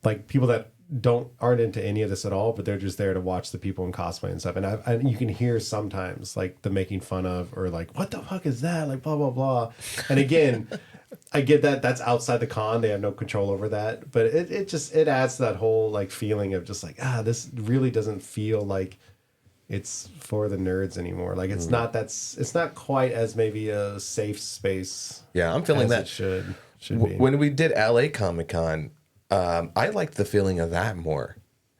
Like people that aren't into any of this at all, but they're just there to watch the people in cosplay and stuff. And you can hear sometimes like the making fun of, or like, what the fuck is that? Like blah, blah, blah. And again, I get that that's outside the con. They have no control over that, but it adds to that whole like feeling of just like, this really doesn't feel like it's for the nerds anymore. Like it's not quite as maybe a safe space. Yeah, I'm feeling as that. it should be. When we did LA Comic Con, I liked the feeling of that more.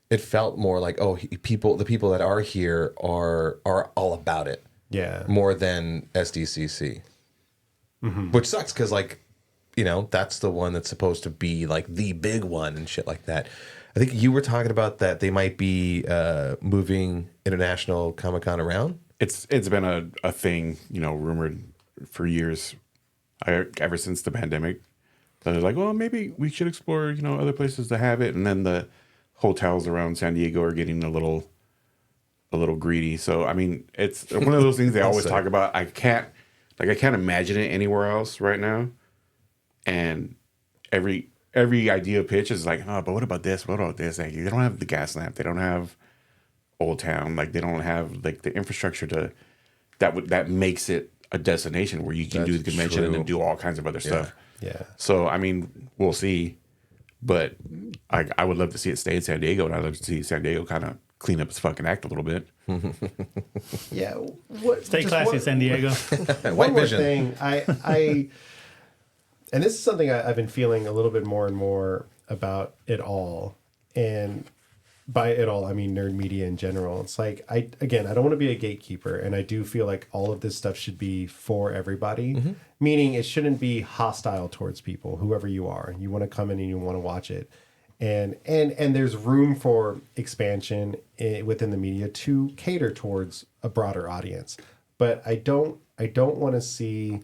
It felt more like, the people that are here are all about it. Yeah. More than SDCC. Which sucks because, like, that's the one that's supposed to be like the big one and shit like that. I think you were talking about that they might be moving International Comic Con around. It's been a thing, rumored for years, ever since the pandemic. So they're like, well, maybe we should explore, other places to have it. And then the hotels around San Diego are getting a little greedy. So I mean, it's one of those things they always talk about. I can't imagine it anywhere else right now. And every idea pitch is like, but what about this? What about this? Like, they don't have the gas lamp. They don't have Old Town. Like, they don't have like the infrastructure that makes it a destination where you can do the convention and then do all kinds of other stuff. Yeah. So I mean, we'll see. But I would love to see it stay in San Diego, and I'd love to see San Diego kind of clean up its fucking act a little bit. Yeah. Stay classy, San Diego. One more thing, I and this is something I've been feeling a little bit more and more about it all, and by it all I mean nerd media in general. It's like I don't want to be a gatekeeper, and I do feel like all of this stuff should be for everybody. Meaning it shouldn't be hostile towards people, whoever you are. You want to come in and you want to watch it, and there's room for expansion within the media to cater towards a broader audience. But I don't want to see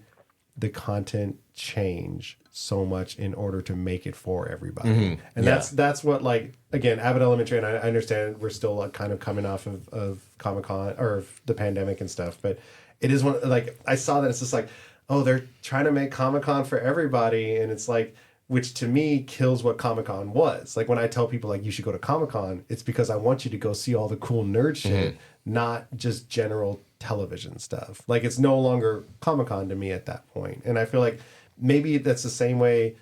the content change so much in order to make it for everybody. And that's what, like, again, Abbott Elementary, and I understand we're still kind of coming off of Comic-Con or the pandemic and stuff, but it is one, like, I saw that it's just like, they're trying to make Comic-Con for everybody, and it's like, which to me kills what Comic-Con was. Like when I tell people like you should go to Comic-Con, it's because I want you to go see all the cool nerd shit, not just general television stuff. Like it's no longer Comic-Con to me at that point. And I feel like maybe that's the same way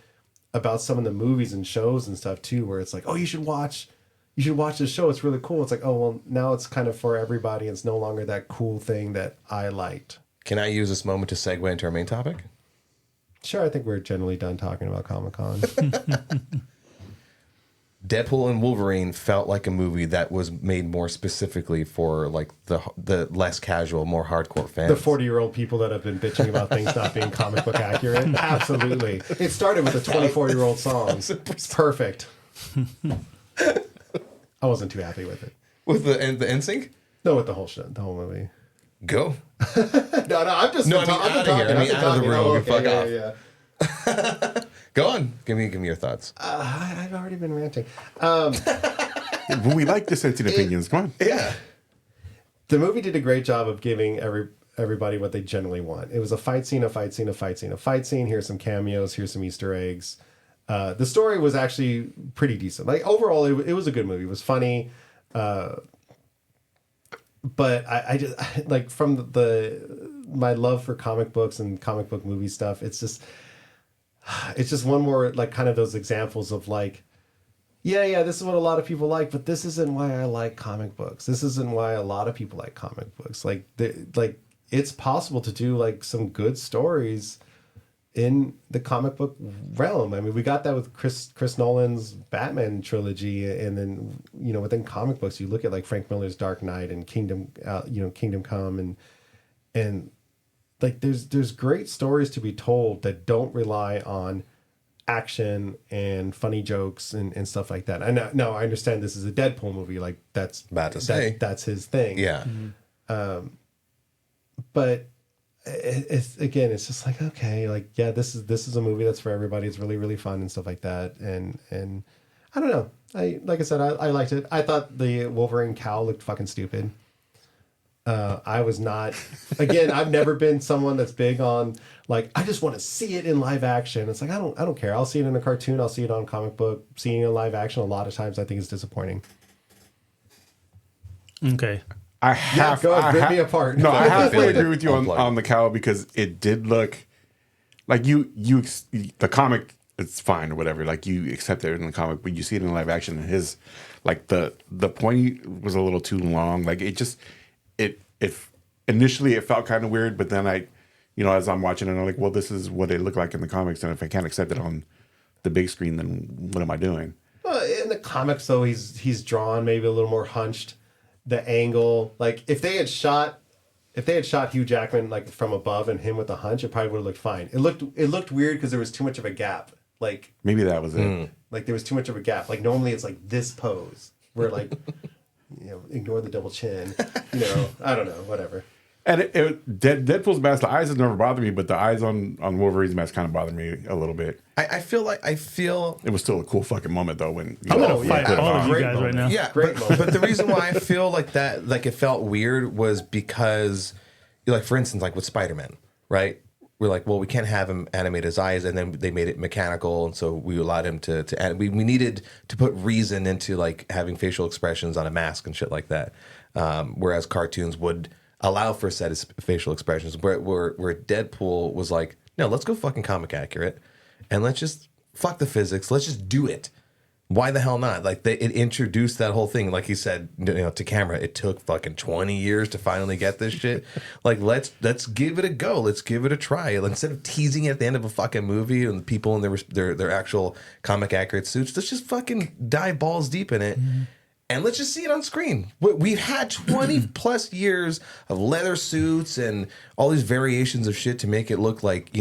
about some of the movies and shows and stuff too, where it's like, you should watch this show. It's really cool. It's like, well, now it's kind of for everybody. It's no longer that cool thing that I liked. Can I use this moment to segue into our main topic? Sure, I think we're generally done talking about Comic-Con. Deadpool and Wolverine felt like a movie that was made more specifically for like the less casual, more hardcore fans. The 40-year-old people that have been bitching about things not being comic book accurate. Absolutely. It started with a 24-year-old song. It's perfect. I wasn't too happy with it. With the NSYNC? No, with the whole shit, the whole movie. Go. No, I'm just. No, I mean out of here. I mean out of the room. Fuck off. Yeah. Go on. Give me your thoughts. I've already been ranting. We like dissenting opinions. Come on. Yeah. The movie did a great job of giving everybody what they generally want. It was a fight scene, a fight scene, a fight scene, a fight scene. Here's some cameos. Here's some Easter eggs. The story was actually pretty decent. Like overall, it was a good movie. It was funny. But I just like from my love for comic books and comic book movie stuff. It's just one more like kind of those examples of like, yeah, this is what a lot of people like, but this isn't why I like comic books. This isn't why a lot of people like comic books. Like it's possible to do like some good stories in the comic book realm. I mean, we got that with Chris Nolan's Batman trilogy, and then within comic books, you look at like Frank Miller's Dark Knight and Kingdom Come, and like there's great stories to be told that don't rely on action and funny jokes and stuff like that. And now I understand this is a Deadpool movie. Like that's About to say. that's his thing. Yeah. But it's again, it's just like, okay, like, yeah, this is a movie that's for everybody. It's really, really fun and stuff like that. And I don't know. Like I said, I liked it. I thought the Wolverine cowl looked fucking stupid. I was not, again, I've never been someone that's big on, like, I just want to see it in live action. It's like, I don't care. I'll see it in a cartoon. I'll see it on comic book. Seeing it in live action a lot of times I think is disappointing. Okay. Go ahead, rip me apart. No, I halfway agree with you Unplugged. on the cowl because it did look like the comic. It's fine or whatever. Like you accept it in the comic, but you see it in live action. And his like the point was a little too long. Like it initially it felt kind of weird, but then as I'm watching it, I'm like, well, this is what it looked like in the comics, and if I can't accept it on the big screen, then what am I doing? Well, in the comics, though, he's drawn maybe a little more hunched. The angle, like if they had shot Hugh Jackman like from above and him with a hunch, it probably would have looked fine. It looked weird because there was too much of a gap. Like Maybe that was it. like there was too much of a gap. Like normally it's like this pose where like ignore the double chin. I don't know, whatever. And Deadpool's mask, the eyes have never bothered me, but the eyes on Wolverine's mask kind of bothered me a little bit. I feel It was still a cool fucking moment though when I'm gonna yeah. fight all of you Great guys moment. right now. Yeah, Great moment. but the reason why I feel like that, like it felt weird, was because, like for instance, like with Spider-Man, right? We're like, well, we can't have him animate his eyes, and then they made it mechanical, and so we allowed him to we needed to put reason into like having facial expressions on a mask and shit like that, whereas cartoons would allow for a set of facial expressions. Where Deadpool was like, no, let's go fucking comic accurate, and let's just fuck the physics, let's just do it. Why the hell not? Like it introduced that whole thing, like he said, to camera. It took fucking 20 years to finally get this shit. Like let's give it a go. Let's give it a try. Instead of teasing it at the end of a fucking movie and the people in their actual comic accurate suits, let's just fucking dive balls deep in it. And let's just see it on screen. We've had 20 plus years of leather suits and all these variations of shit to make it look like,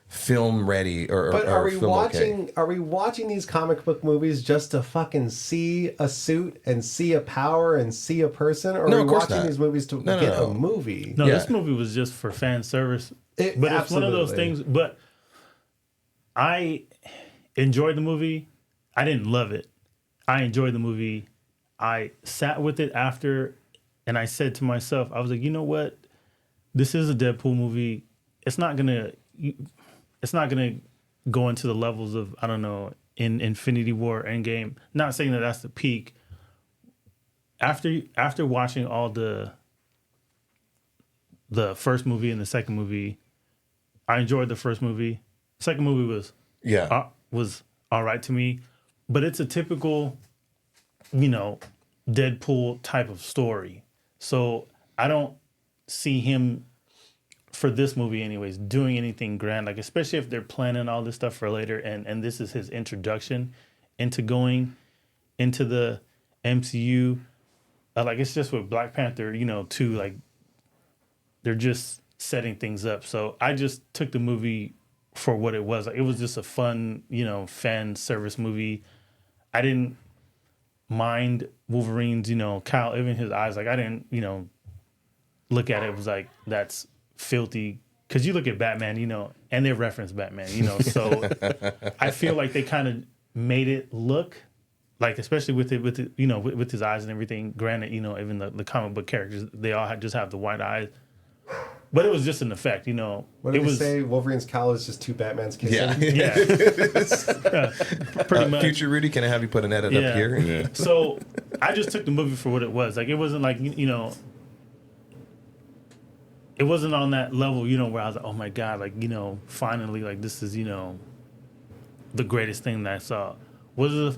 film ready But or film okay. are we watching these comic book movies just to fucking see a suit and see a power and see a person? Or No, are of we course watching not. these movies to No, get no. a movie? No, Yeah. this movie was just for fan service. It- But it's one of those absolutely. things. But I enjoyed the movie. I didn't love it. I enjoyed the movie. I sat with it after, and I said to myself, I was like, you know what? This is a Deadpool movie. It's not gonna go into the levels of, I don't know, in Infinity War Endgame. Not saying that that's the peak. After watching all the first movie and the second movie, I enjoyed the first movie. Second movie was all right to me, but it's a typical, Deadpool type of story. So I don't see him, for this movie anyways, doing anything grand, like especially if they're planning all this stuff for later, and this is his introduction into going into the MCU. Like it's just with Black Panther, too, like they're just setting things up. So I just took the movie for what it was. Like, it was just a fun, fan service movie. I didn't mind Wolverine's, Kyle, even his eyes. Like I didn't, look at it. It was like, that's filthy. Because you look at Batman, and they reference Batman, So I feel like they kind of made it look like, especially with his eyes and everything. Granted, even the comic book characters, they all just have the white eyes. But it was just an effect, What did they say? Wolverine's cowl is just two Batmans kissing? Yeah. Yeah. Pretty much. Future Rudy, can I have you put an edit up here? Yeah. So I just took the movie for what it was. Like, it wasn't like, it wasn't on that level, where I was like, oh my God, like, finally, like, this is, the greatest thing that I saw. Was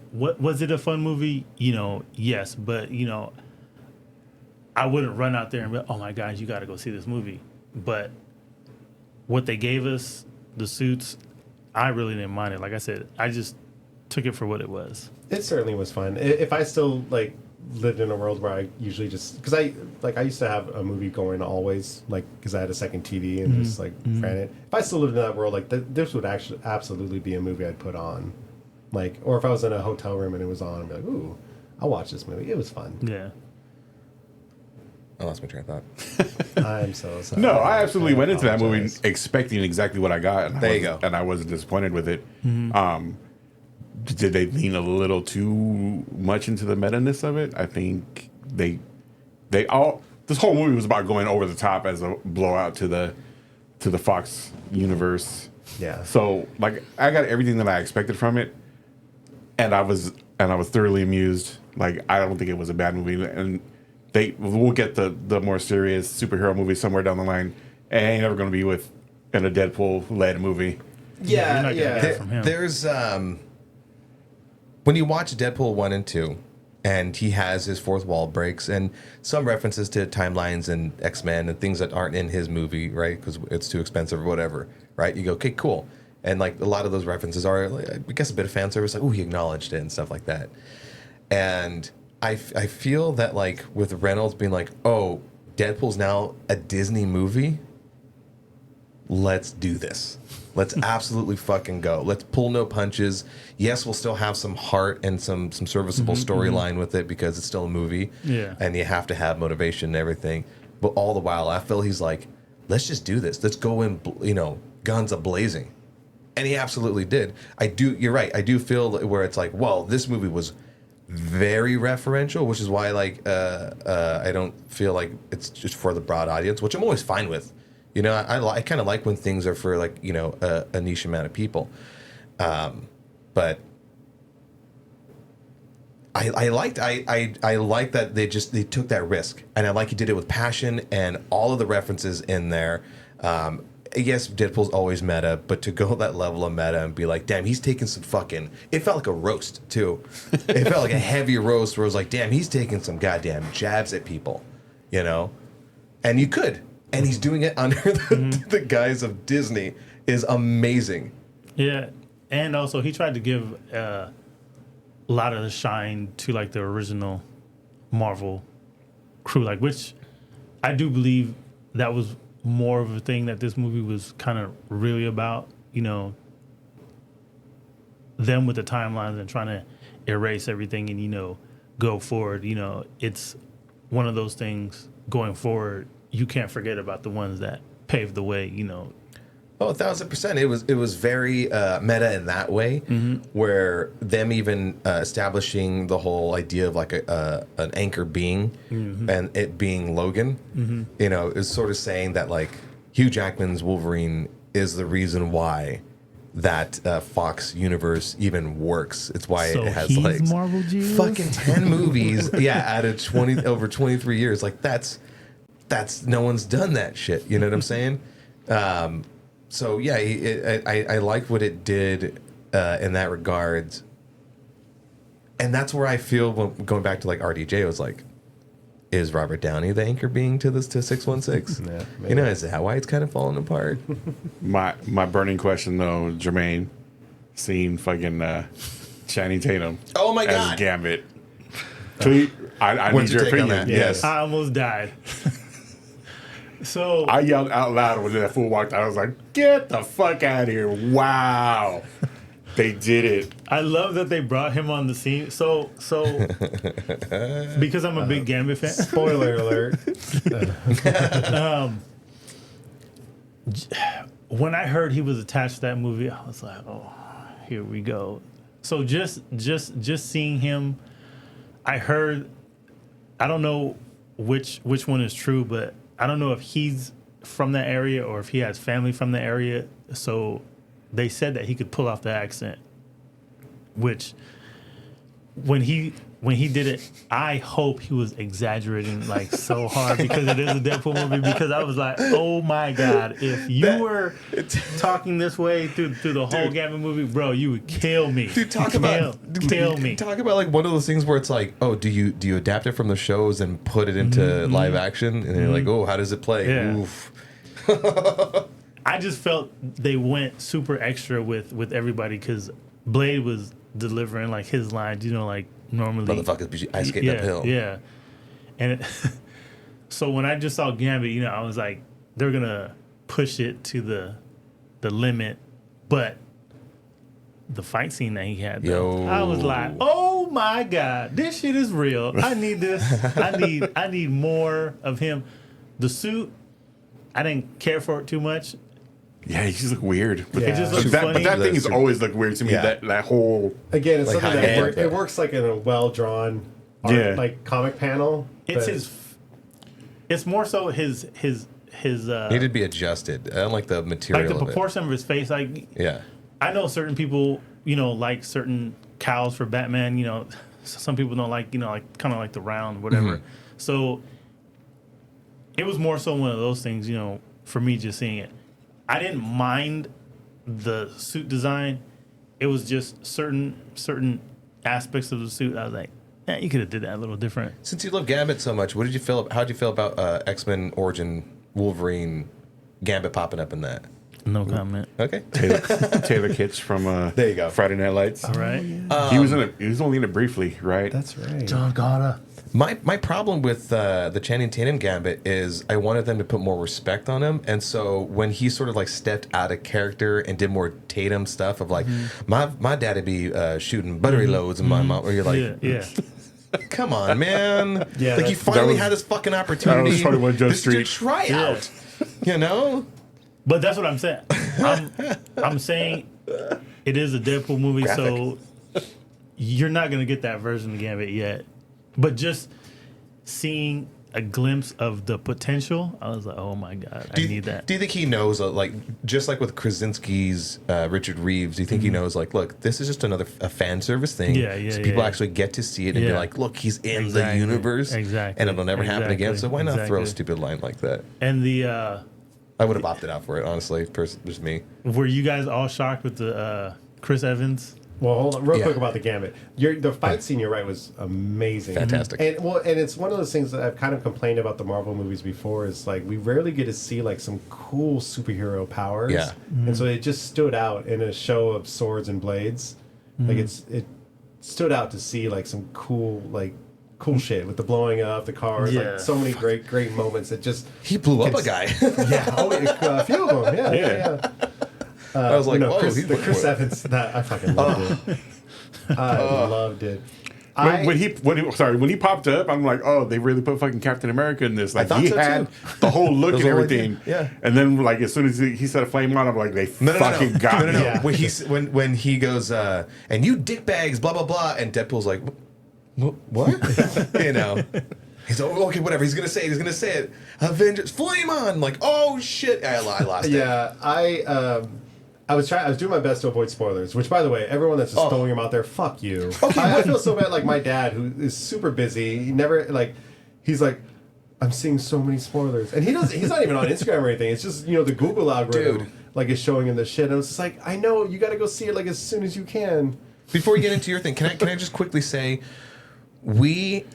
it a fun movie? Yes, but, I wouldn't run out there and be like, oh my God, you got to go see this movie. But what they gave us, the suits, I really didn't mind it. Like I said, I just took it for what it was. It certainly was fun. If I still lived in a world where I usually just because I used to have a movie going always because I had a second TV and just ran it. If I still lived in that world, this would actually absolutely be a movie I'd put on, or if I was in a hotel room and it was on, I'd be like, ooh, I'll watch this movie. It was fun. Yeah. I lost my train of thought. I'm so sorry. No, I absolutely went into that movie apologize. expecting exactly what I got. And There you go. And I wasn't disappointed with it. Did they lean a little too much into the meta-ness of it? I think they all this whole movie was about going over the top as a blowout to the Fox universe. Yeah. So I got everything that I expected from it, and I was thoroughly amused. I don't think it was a bad movie, and we'll get the more serious superhero movie somewhere down the line. It ain't ever going to be in a Deadpool-led movie. You're not gonna get it from him. There's when you watch Deadpool 1 and 2, and he has his fourth wall breaks and some references to timelines and X-Men and things that aren't in his movie, right? Because it's too expensive or whatever, right? You go, okay, cool. And a lot of those references are, I guess, a bit of fan service, oh, he acknowledged it and stuff like that. And I feel that with Reynolds being oh, Deadpool's now a Disney movie, let's do this. Let's absolutely fucking go. Let's pull no punches. Yes, we'll still have some heart and some serviceable storyline with it because it's still a movie. Yeah. And you have to have motivation and everything. But all the while, I feel he's let's just do this. Let's go in, guns a-blazing. And he absolutely did. You're right. I do feel where it's well, this movie was very referential, which is why I don't feel like it's just for the broad audience, which I'm always fine with. I kind of like when things are for a niche amount of people, but I liked that they took that risk, and I like he did it with passion and all of the references in there. Yes, Deadpool's always meta, but to go that level of meta and be damn, he's taking some fucking. It felt like a roast too. It felt like a heavy roast where it was damn, he's taking some goddamn jabs at people, and you could. And he's doing it under the guise of Disney is amazing. Yeah, and also he tried to give a lot of the shine to the original Marvel crew, which I do believe that was more of a thing that this movie was kind of really about. Them with the timelines and trying to erase everything and go forward. It's one of those things going forward. You can't forget about the ones that paved the way, Oh, 1,000%. It was very meta in that way, where them even establishing the whole idea of an anchor being and it being Logan, is sort of saying that Hugh Jackman's Wolverine is the reason why that Fox universe even works. It's why So it has he's Marvel Jesus? fucking 10 movies. Yeah, out of over 23 years. That's no one's done that shit. You know what I'm saying? So yeah, I like what it did in that regards, and that's where I feel going back to RDJ was is Robert Downey the anchor being to 616? Yeah, maybe. Is that why it's kind of falling apart? My burning question though, Jermaine, seeing fucking Channing Tatum. Oh my as God. Gambit. Tweet. I What's need your your take on opinion. that? Yes. I almost died. So I yelled out loud when that fool walked out. I was like, "Get the fuck out of here!" Wow, they did it. I love that they brought him on the scene. So because I'm a big Gambit fan. Spoiler alert. When I heard he was attached to that movie, I was like, "Oh, here we go." So just seeing him, I heard. I don't know which one is true, but I don't know if he's from that area or if he has family from the area. So they said that he could pull off the accent, which when he did it, I hope he was exaggerating so hard because it is a Deadpool movie. Because I was like, oh my God, if you were talking this way through the whole Gambit movie, bro, you would kill me. Dude, kill me. Talk about one of those things where it's oh, do you adapt it from the shows and put it into live action? And you're oh, how does it play? Yeah. Oof. I just felt they went super extra with everybody because Blade was delivering his lines, normally Motherfuckers be ice skating uphill. Yeah, and so when I just saw Gambit, you know, I was like, they're gonna push it to the limit, but the fight scene that he had, though, Yo. I was like, oh my god, this shit is real. I need this. I need more of him. The suit, I didn't care for it too much. Yeah, he just look weird. But, It just looks but funny. that thing has That's always looked weird to me. Yeah. That whole Again, it's Like something high that hand. it works like in a well drawn, Yeah. like comic panel. It's but- his. It's more so his. Needed to be adjusted. I don't like the material Like the of it. proportion of his face. Like, Yeah. I know certain people, you know, like certain cows for Batman. You know, some people don't like, you know, like kind of like the round, whatever. Mm-hmm. So it was more so one of those things, you know, for me just seeing it. I didn't mind the suit design. It was just certain aspects of the suit. I was like, yeah, you could have did that a little different. Since you love Gambit so much, what did you feel? How did you feel about X-Men Origin Wolverine Gambit popping up in that? No comment. Okay. Taylor Kitsch from There you go. Friday Night Lights. All right. He was in it. He was only in it briefly, right? That's right. John Gotta. My problem with the Channing Tatum Gambit is I wanted them to put more respect on him, and so when he sort of like stepped out of character and did more Tatum stuff of like my dad'd be shooting buttery loads in my mom, where you're like, Yeah. come on, man, Yeah, like you that finally was- had this fucking opportunity. 21 Jump This is your Street. tryout, you know. But that's what I'm saying. I'm saying it is a Deadpool movie, so you're not gonna get that version of Gambit yet. But just seeing a glimpse of the potential, I was like, oh my god, I need that. Do you think he knows, like, just like with Krasinski's Richard Reeves? Do you think he knows, like, look, this is just another fan service thing? Yeah, so people yeah. actually get to see it and be Yeah. like, look, he's in the Exactly, universe, exactly, and it'll never happen again. exactly, So why not throw a exactly. stupid line like that? And the I would have opted out for it, honestly. Just me. were you guys all shocked with the Chris Evans? Well, hold on, real Yeah. quick about the Gambit. The fight scene, you're right, was amazing, Fantastic. And it's one of those things that I've kind of complained about the Marvel movies before. Is like we rarely get to see like some cool superhero powers. Yeah. And so it just stood out in a show of swords and blades. Like it stood out to see like some cool shit with the blowing up the cars. Yeah. Like so many great moments. It just He blew up a guy. yeah. Oh, a few of them. Yeah. I was like, No, whoa, Chris, he's the Chris looking- Evans. That I fucking loved it. I loved it. When he popped up, I'm like, oh, they really put fucking Captain America in this. Like thought he so, had too. the whole look Those and whole everything. yeah. And then like as soon as he set a flame on, I'm like, they fucking got me. Yeah. When he goes, and you dickbags, blah blah blah, and Deadpool's like, what? You know. He's like, okay, whatever. He's gonna say it. Avengers, flame on! Like, oh shit! I lost it. Yeah, I was doing my best to avoid spoilers. Which, by the way, everyone that's just throwing them out there, fuck you. I feel so bad. Like my dad, who is super busy, he never he's like, I'm seeing so many spoilers, and he's not even on Instagram or anything. It's just the Google algorithm Dude. is showing him the shit. And I was just like, I know you got to go see it as soon as you can. Before we get into your thing, can I just quickly say, we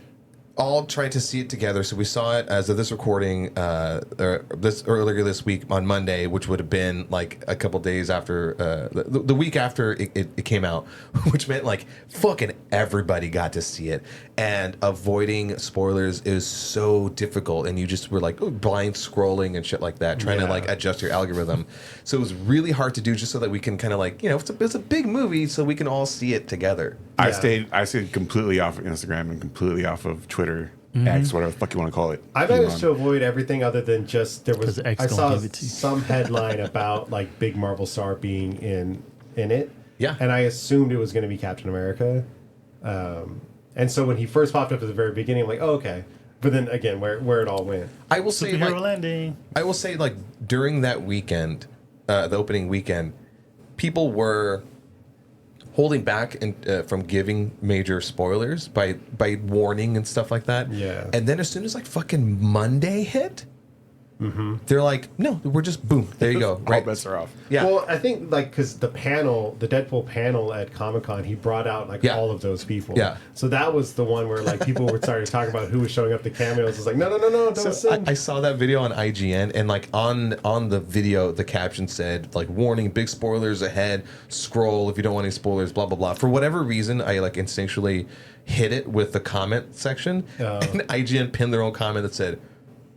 all tried to see it together. So we saw it as of this recording earlier this week on Monday, which would have been like a couple days after the week after it came out, which meant like fucking everybody got to see it. And avoiding spoilers is so difficult, and you just were like blind scrolling and shit like that, trying to like adjust your algorithm. So it was really hard to do, just so that we can kind of like it's a big movie, so we can all see it together. I stayed completely off of Instagram and completely off of Twitter, X, whatever the fuck you want to call it. I managed to avoid everything other than just there was. 'Cause X I don't saw give it to you. some headline about like big Marvel star being in it. Yeah. and I assumed it was going to be Captain America. And so when he first popped up at the very beginning, I'm like, oh, okay. But then again, where it all went. I will say, Superhero landing. I will say, like, during that weekend, the opening weekend, people were holding back from giving major spoilers by warning and stuff like that. Yeah. And then as soon as, like, fucking Monday hit, They're like, no, we're just boom. There you go. All Right. bets are off. Yeah. Well, I think like because the Deadpool panel at Comic-Con, he brought out like Yeah. all of those people. Yeah. So that was the one where like people were starting to talk about who was showing up the cameos. It's like no, don't So send. I saw that video on IGN, and like on the video, the caption said like, "Warning: big spoilers ahead. Scroll if you don't want any spoilers." Blah blah blah. For whatever reason, I like instinctually hit it with the comment section, and IGN pinned their own comment that said,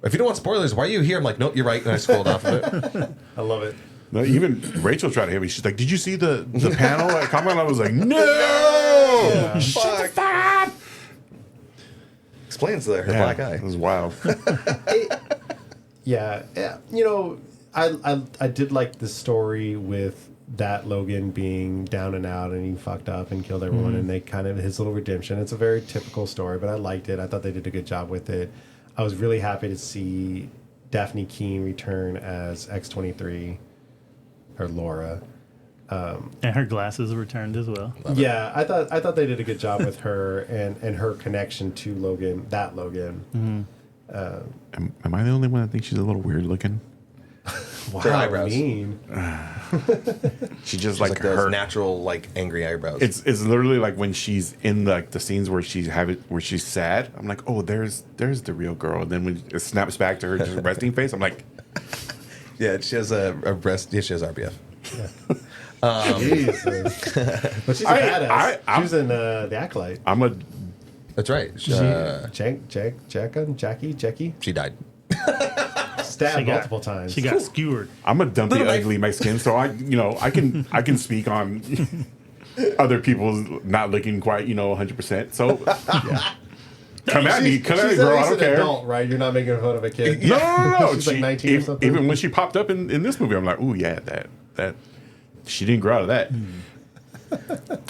"If you don't want spoilers, why are you here?" I'm like, "Nope, you're right," and I scrolled off of it. I love it. No, even Rachel tried to hit me. She's like, "Did you see the panel at Comic-Con?" I was like, "No, shut the fuck up." Explains her Yeah, black eye. It was wild. Yeah. You know, I did like the story with that Logan being down and out and he fucked up and killed everyone and they kind of his little redemption. It's a very typical story, but I liked it. I thought they did a good job with it. I was really happy to see Daphne Keane return as X-23 or Laura. And her glasses returned as well. Yeah, I thought they did a good job with her and her connection to Logan, that Logan. Am I the only one that thinks she's a little weird looking? Wow, Her eyebrows. She mean. just It's like like those her. natural like angry eyebrows. It's literally like when she's in the scenes where she's sad. I'm like, oh, there's the real girl. And then when it snaps back to her just resting face, I'm like, yeah, she has a breast. Yeah, she has RBF. Jesus. But she's a badass. She was in The Acolyte. I'm a That's right. Jackie? She died. Stabbed multiple times. She got skewered. I'm a dumpy, Little knife. ugly Mexican, so I can speak on other people's not looking quite 100%. So come at me, She's bro. at I least don't an care. adult, right? You're not making fun of a kid. No. She's like 19 or something. Even when she popped up in this movie, I'm like, ooh, yeah, that she didn't grow out of that.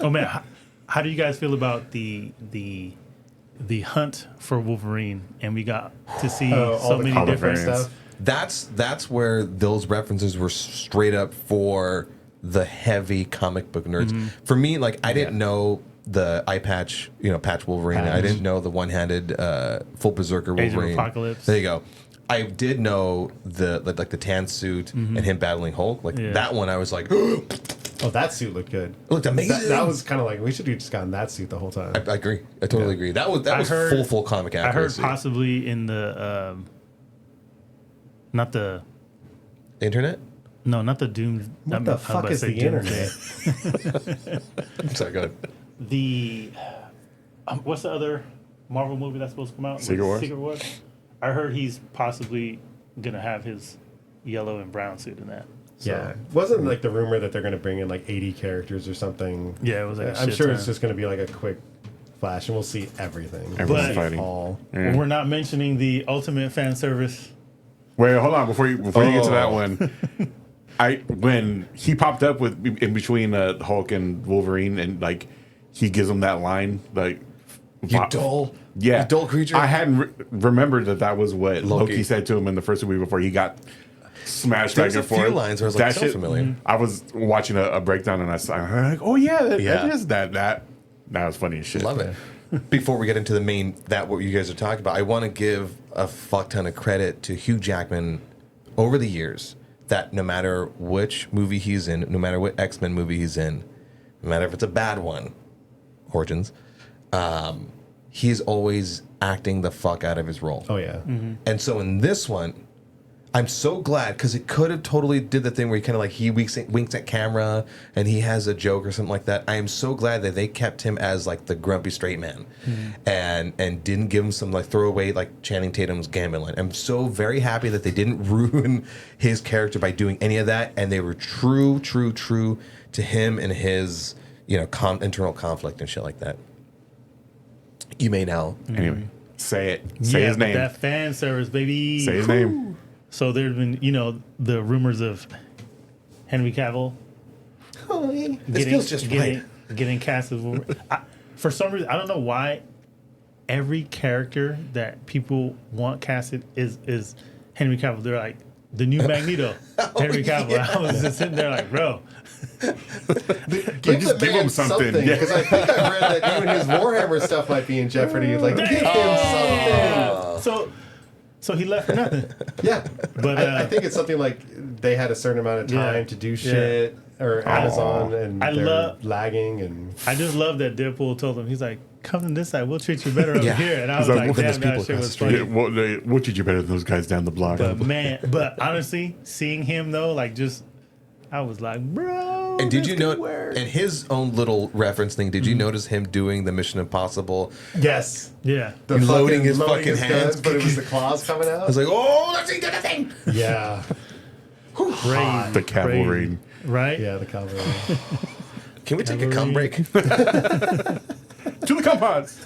Oh man, how do you guys feel about the hunt for Wolverine? And we got to see all so the many color different variants. stuff. That's where those references were straight up for the heavy comic book nerds. For me, like I didn't know the eye patch, patch Wolverine. I didn't know the one-handed full berserker Age of Wolverine. Apocalypse. There you go. I did know the tan suit and him battling Hulk. Like that one, I was like, Oh, that suit looked good. it looked amazing. That was kind of like, we should have just gotten that suit the whole time. I agree. I totally agree. That was heard- full comic I heard accuracy. possibly in the not the Internet. Doom. What the fuck is the internet? I'm sorry. Go ahead. The what's the other Marvel movie that's supposed to come out? Secret Wars? Secret Wars. I heard he's possibly gonna have his yellow and brown suit in that. So, Yeah. Wasn't like the rumor that they're going to bring in like 80 characters or something? Yeah, it was like a I'm shit sure ton. it's just going to be like a quick flash and we'll see everything. Everyone's But- fighting. All. Yeah. We're not mentioning the ultimate fan service. Wait, hold on. Before you get to that one, when he popped up with in between Hulk and Wolverine, and like he gives him that line, like You dull. yeah, You dull creature. I hadn't remembered that was what Loki. Loki said to him in the first movie before he got smashed There's back a and forth. few lines where I was like, That "Sounds familiar." I was watching a breakdown and I'm like, oh yeah, that Yeah. is that was funny as shit. Love it. Before we get into the main, what you guys are talking about, I want to give a fuck ton of credit to Hugh Jackman over the years. That no matter which movie he's in, no matter what X-Men movie he's in, no matter if it's a bad one, Origins, he's always acting the fuck out of his role. Oh, yeah. And so in this one, I'm so glad because it could have totally did the thing where he kind of like he winks at camera and he has a joke or something like that. I am so glad that they kept him as like the grumpy straight man, and didn't give him some like throwaway like Channing Tatum's Gambit line. I'm so very happy that they didn't ruin his character by doing any of that, and they were true to him and his internal conflict and shit like that. You may now. Anyway, say it. Say Yeah, his name. that fan service, baby. Say his name. So there's been, the rumors of Henry Cavill This feels just right. getting cast as Wolverine. For some reason, I don't know why every character that people want casted is Henry Cavill. They're like, the new Magneto, Henry Cavill. I was just sitting there like, bro. Give just the give man him something. Because I think I read that even his Warhammer stuff might be in jeopardy. Like, give him something. So So he left for nothing. Yeah, But, I think it's something like they had a certain amount of time Yeah. to do shit, or Amazon, and I they're lagging, and I just love that Deadpool told him, he's like, come to this side, we'll treat you better over Yeah. here. And I He's was like, like, "Look at damn, those that people shit across was the funny. We'll treat you better than those guys down the block. But man, but honestly, seeing him though, like just, I was like, bro. And did this you could know? work. And his own little reference thing. Did you notice him doing the Mission Impossible? yes, Yeah. the Loading his fucking hands. guns, but it was the claws coming I out. was like, oh, that's he did a thing. Yeah, Crazy. The cavalry. Crazy. Right? yeah, the cavalry. Can we take a cum break? To the compounds.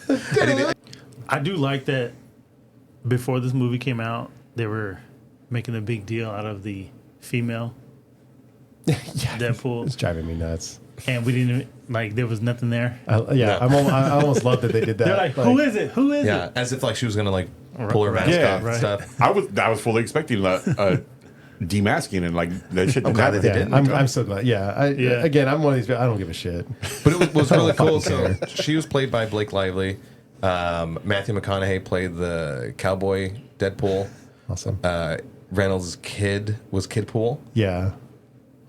I do like that before this movie came out, they were making a big deal out of the female Yeah, Deadpool. it's driving me nuts. And we didn't, like, there was nothing there. I almost love that they did that. They're like, who is it? Who is Yeah, it? as if like she was gonna like pull her mask Yeah, off and right. stuff. I was fully expecting demasking and like that shit. I'm glad that they Yeah, didn't. I'm so glad. Yeah, Yeah. Again, I'm one of these. I don't give a shit. But it was really cool. fucking So she was played by Blake Lively. Matthew McConaughey played the cowboy Deadpool. Awesome. Reynolds' kid was Kid Pool. Yeah.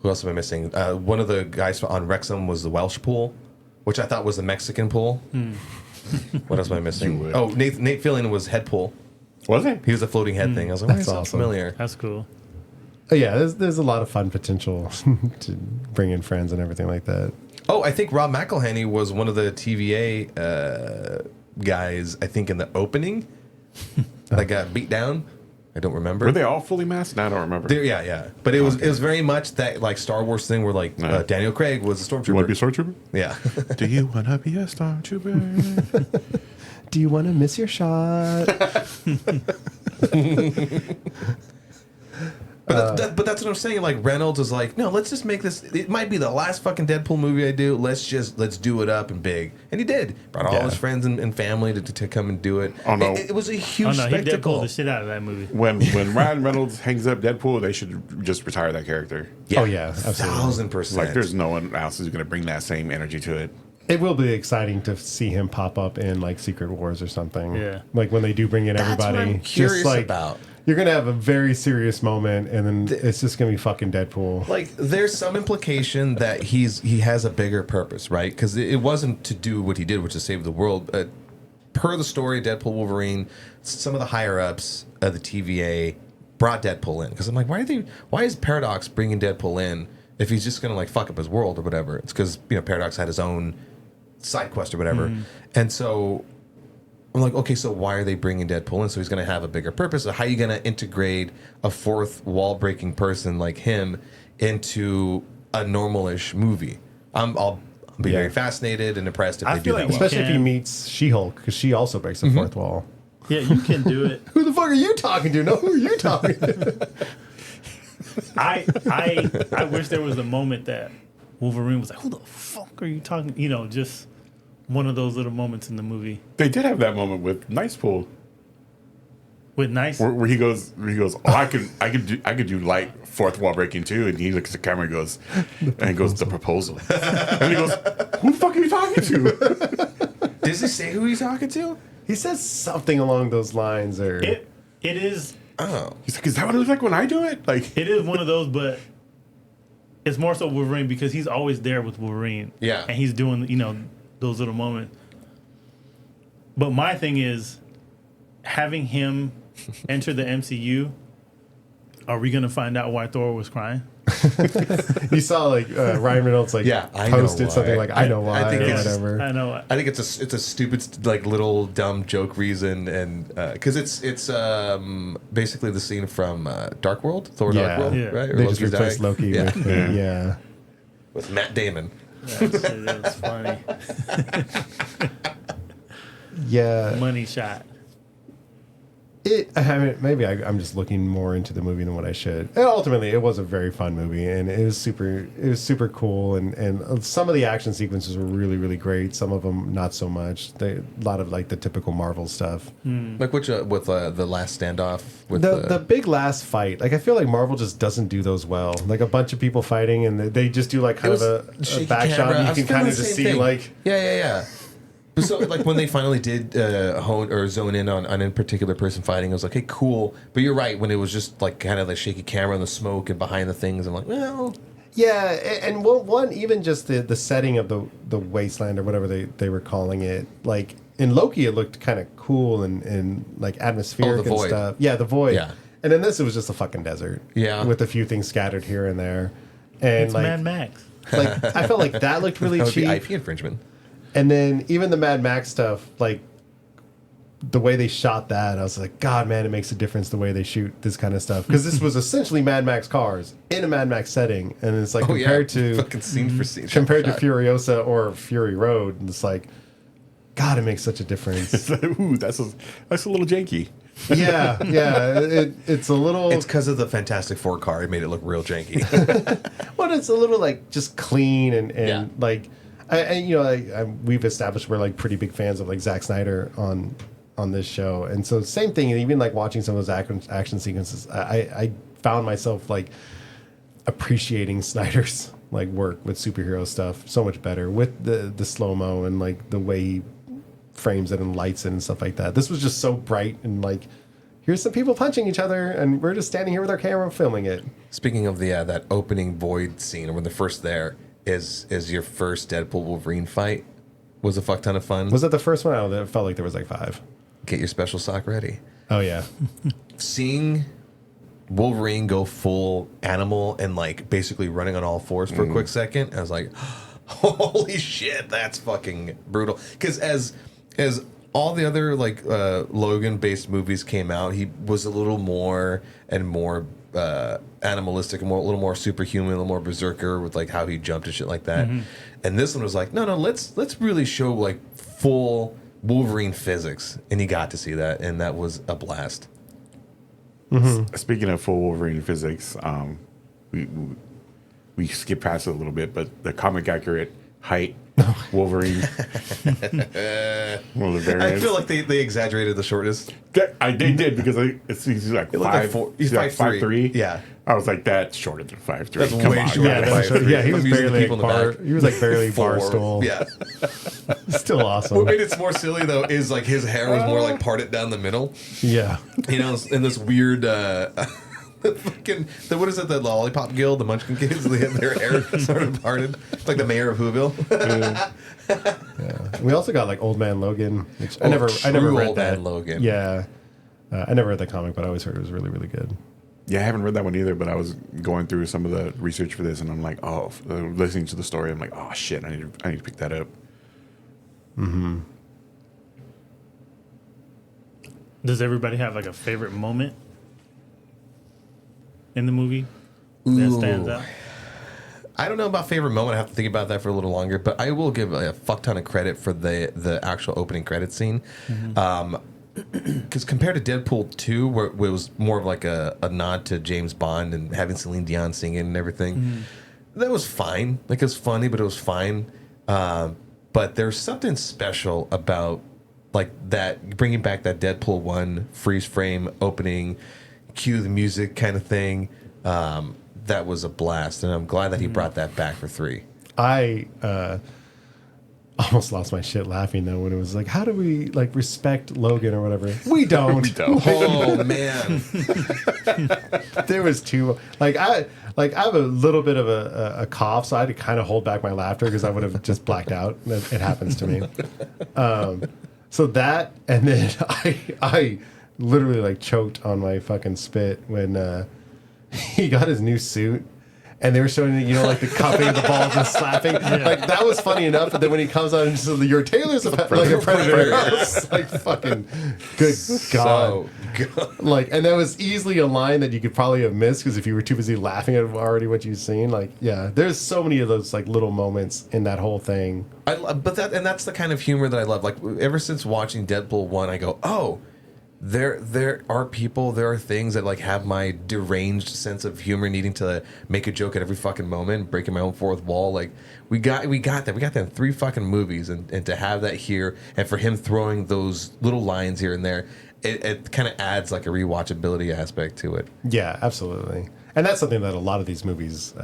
Who else am I missing? One of the guys on Wrexham was the Welsh Pool, which I thought was the Mexican Pool. What else am I You missing? would. Oh, Nate Fillion was Head Pool. Was it? He was a floating head thing. I was like, why That's is that awesome. familiar? That's cool. Yeah, there's a lot of fun potential to bring in friends and everything like that. Oh, I think Rob McElhenney was one of the TVA guys, I think, in the opening that got beat down. I don't remember. Were they all fully masked? No, I don't remember. Yeah. But it was very much that like Star Wars thing where like Yeah. Daniel Craig was a You want to be a stormtrooper. stormtrooper? Yeah. Do you want to be a stormtrooper? Do you want to miss your shot? But that's what I'm saying. Like Reynolds is like, no, let's just make this. It might be the last fucking Deadpool movie I do. Let's do it up and big. And he did. Brought all Yeah. his friends and family to come and do it. Oh, no. It was a Oh, huge no, he spectacle. Deadpooled the shit out of that movie. when Ryan Reynolds hangs up Deadpool, they should just retire that character. Oh, yeah, absolutely. 1,000%. Like, there's no one else who's going to bring that same energy to it. It will be exciting to see him pop up in like Secret Wars or something. Yeah. Like when they do bring in That's what everybody. I'm curious just like, about. You're gonna have a very serious moment, and then it's just gonna be fucking Deadpool. Like, there's some implication that he has a bigger purpose, right? Because it wasn't to do what he did, which is save the world. Per the story, Deadpool, Wolverine, some of the higher ups of the TVA brought Deadpool in. Because I'm like, why is Paradox bringing Deadpool in if he's just gonna like fuck up his world or whatever? It's because Paradox had his own side quest or whatever, and so I'm like, okay, so why are they bringing Deadpool in? So he's going to have a bigger purpose. So how are you going to integrate a fourth wall breaking person like him into a normal-ish movie? I'll be very fascinated and impressed if I they do feel that like well. Especially if he can. meets She-Hulk, because she also breaks the fourth wall. Yeah, you can do it. Who the fuck are you talking to? No, who are you talking to? I wish there was a moment that Wolverine was like, who the fuck are you talking? Just one of those little moments in the movie. They did have that moment with Nice Pool With nice. where he goes, oh, I could do light fourth wall breaking too, and he looks at the camera and goes, the proposal, and he goes, who the fuck are you talking to? Does he say who he's talking to? He says something along those lines, or It is Oh. He's like, is that what it was like when I do it? Like, it is one of those, but it's more so Wolverine because he's always there with Wolverine. Yeah. And he's doing, those little moments. But my thing is having him enter the MCU, are we going to find out why Thor was crying? you saw like Ryan Reynolds like I know posted why. something like I know why I think or it's- whatever. I know. I think it's a stupid like little dumb joke reason, and because it's basically the scene from Dark World, Thor Yeah. Dark World, Yeah. right? Or They just Loki's replaced dying. Loki Yeah. with yeah. With Matt Damon. That was funny. Yeah. Money shot. Maybe I'm just looking more into the movie than what I should. And ultimately, it was a very fun movie, and it was super cool. And some of the action sequences were really, really great. Some of them not so much. A lot of like the typical Marvel stuff. Like with the last standoff with The big last fight, like I feel like Marvel just doesn't do those well. Like a bunch of people fighting, and they just do like kind of a shaky back camera. shot. And I you was can feeling kind the of just same see thing. like yeah. So like when they finally did hone or zone in on a particular person fighting, I was like, hey, cool. But you're right, when it was just like kind of like shaky camera and the smoke and behind the things, I'm like, well, Yeah, and one even just the setting of the wasteland or whatever they were calling it. Like in Loki, it looked kind of cool and like atmospheric the and void. stuff. Yeah, the void. Yeah. And in this, it was just a fucking desert. Yeah. With a few things scattered here and there. And It's like, Mad Max. like I felt like that looked really that would be cheap. IP infringement. And then even the Mad Max stuff, like the way they shot that, I was like, God, man, it makes a difference the way they shoot this kind of stuff. Because this was essentially Mad Max cars in a Mad Max setting, and it's like compared to fucking scene for scene, compared to shot. Furiosa or Fury Road, and it's like, God, it makes such a difference. Ooh, that's a little janky. yeah, it's a little. It's because of the Fantastic Four car. It made it look real janky. Well, it's a little like just clean and Yeah. like, we've established we're like pretty big fans of like Zack Snyder on this show, and so same thing. And even like watching some of those action sequences, I found myself like appreciating Snyder's like work with superhero stuff so much better with the slow mo and like the way he frames it and lights it and stuff like that. This was just so bright and like, here's some people punching each other, and we're just standing here with our camera filming it. Speaking of the that opening void scene, when they're first there, is your first Deadpool Wolverine fight was a fuck ton of fun. Was that the first one? I don't know, it felt like there was like 5. Get your special sock ready. Oh yeah. Seeing Wolverine go full animal and like basically running on all fours for a quick second, I was like, holy shit, that's fucking brutal. Because as all the other like Logan based movies came out, he was a little more and more animalistic and a little more superhuman, a little more berserker with like how he jumped and shit like that. And this one was like, no, let's really show like full Wolverine physics, and you got to see that, and that was a blast. Speaking of full Wolverine physics, we skip past it a little bit, but the comic accurate height Wolverine. One of the variants. I feel like they exaggerated the shortness. They did because he's like looked like 5'4". he's He's like 5'3". 5'3". Yeah. I was like, that's shorter than 5'3". That's Come way on, shorter guys. than 5'3". Yeah, he was Amusing barely people in the bar. back. He was like barely bar Four. stool. Yeah. Still What awesome. made it more silly though is like his hair was more like parted down the middle. Yeah. You know, in this weird what is it, the Lollipop Guild, the Munchkin Kids, they had their hair sort of parted. Like the mayor of Whoville. We also got like Old Man Logan, which I Oh, never true read Old that. Man Logan. Yeah. I never read that comic, but I always heard it was really, really good. Yeah, I haven't read that one either, but I was going through some of the research for this, and I'm like, listening to the story, I'm like, oh shit, I need to pick that up. Does everybody have like a favorite moment in the movie that stands out? I don't know about favorite moment. I have to think about that for a little longer, but I will give a fuck ton of credit for the actual opening credit scene. Because compared to Deadpool 2, where it was more of like a nod to James Bond and having Celine Dion singing and everything, that was fine. Like, it was funny, but it was fine. But there's something special about like that, bringing back that Deadpool 1 freeze frame opening, cue the music kind of thing. That was a blast, and I'm glad that he brought that back for 3. I almost lost my shit laughing though when it was like, how do we like respect Logan or whatever? We don't. We don't. Oh man. There was too I have a little bit of a cough, so I had to kind of hold back my laughter because I would have just blacked out. It happens to me. So that, and then I literally like choked on my fucking spit when he got his new suit. And they were showing, like the cupping of the balls and slapping. Like, that was funny enough. But then when he comes out and says, your tailor's like a predator. I was like, fucking, good God. So good. Like, and that was easily a line that you could probably have missed because if you were too busy laughing at already what you've seen. Like, yeah, there's so many of those like little moments in that whole thing. That's the kind of humor that I love. Like, ever since watching Deadpool 1, I go, oh, there are people, there are things that like have my deranged sense of humor, needing to make a joke at every fucking moment, breaking my own fourth wall. Like, we got that in 3 fucking movies, and to have that here, and for him throwing those little lines here and there, it kind of adds like a rewatchability aspect to it. Yeah, absolutely. And that's something that a lot of these movies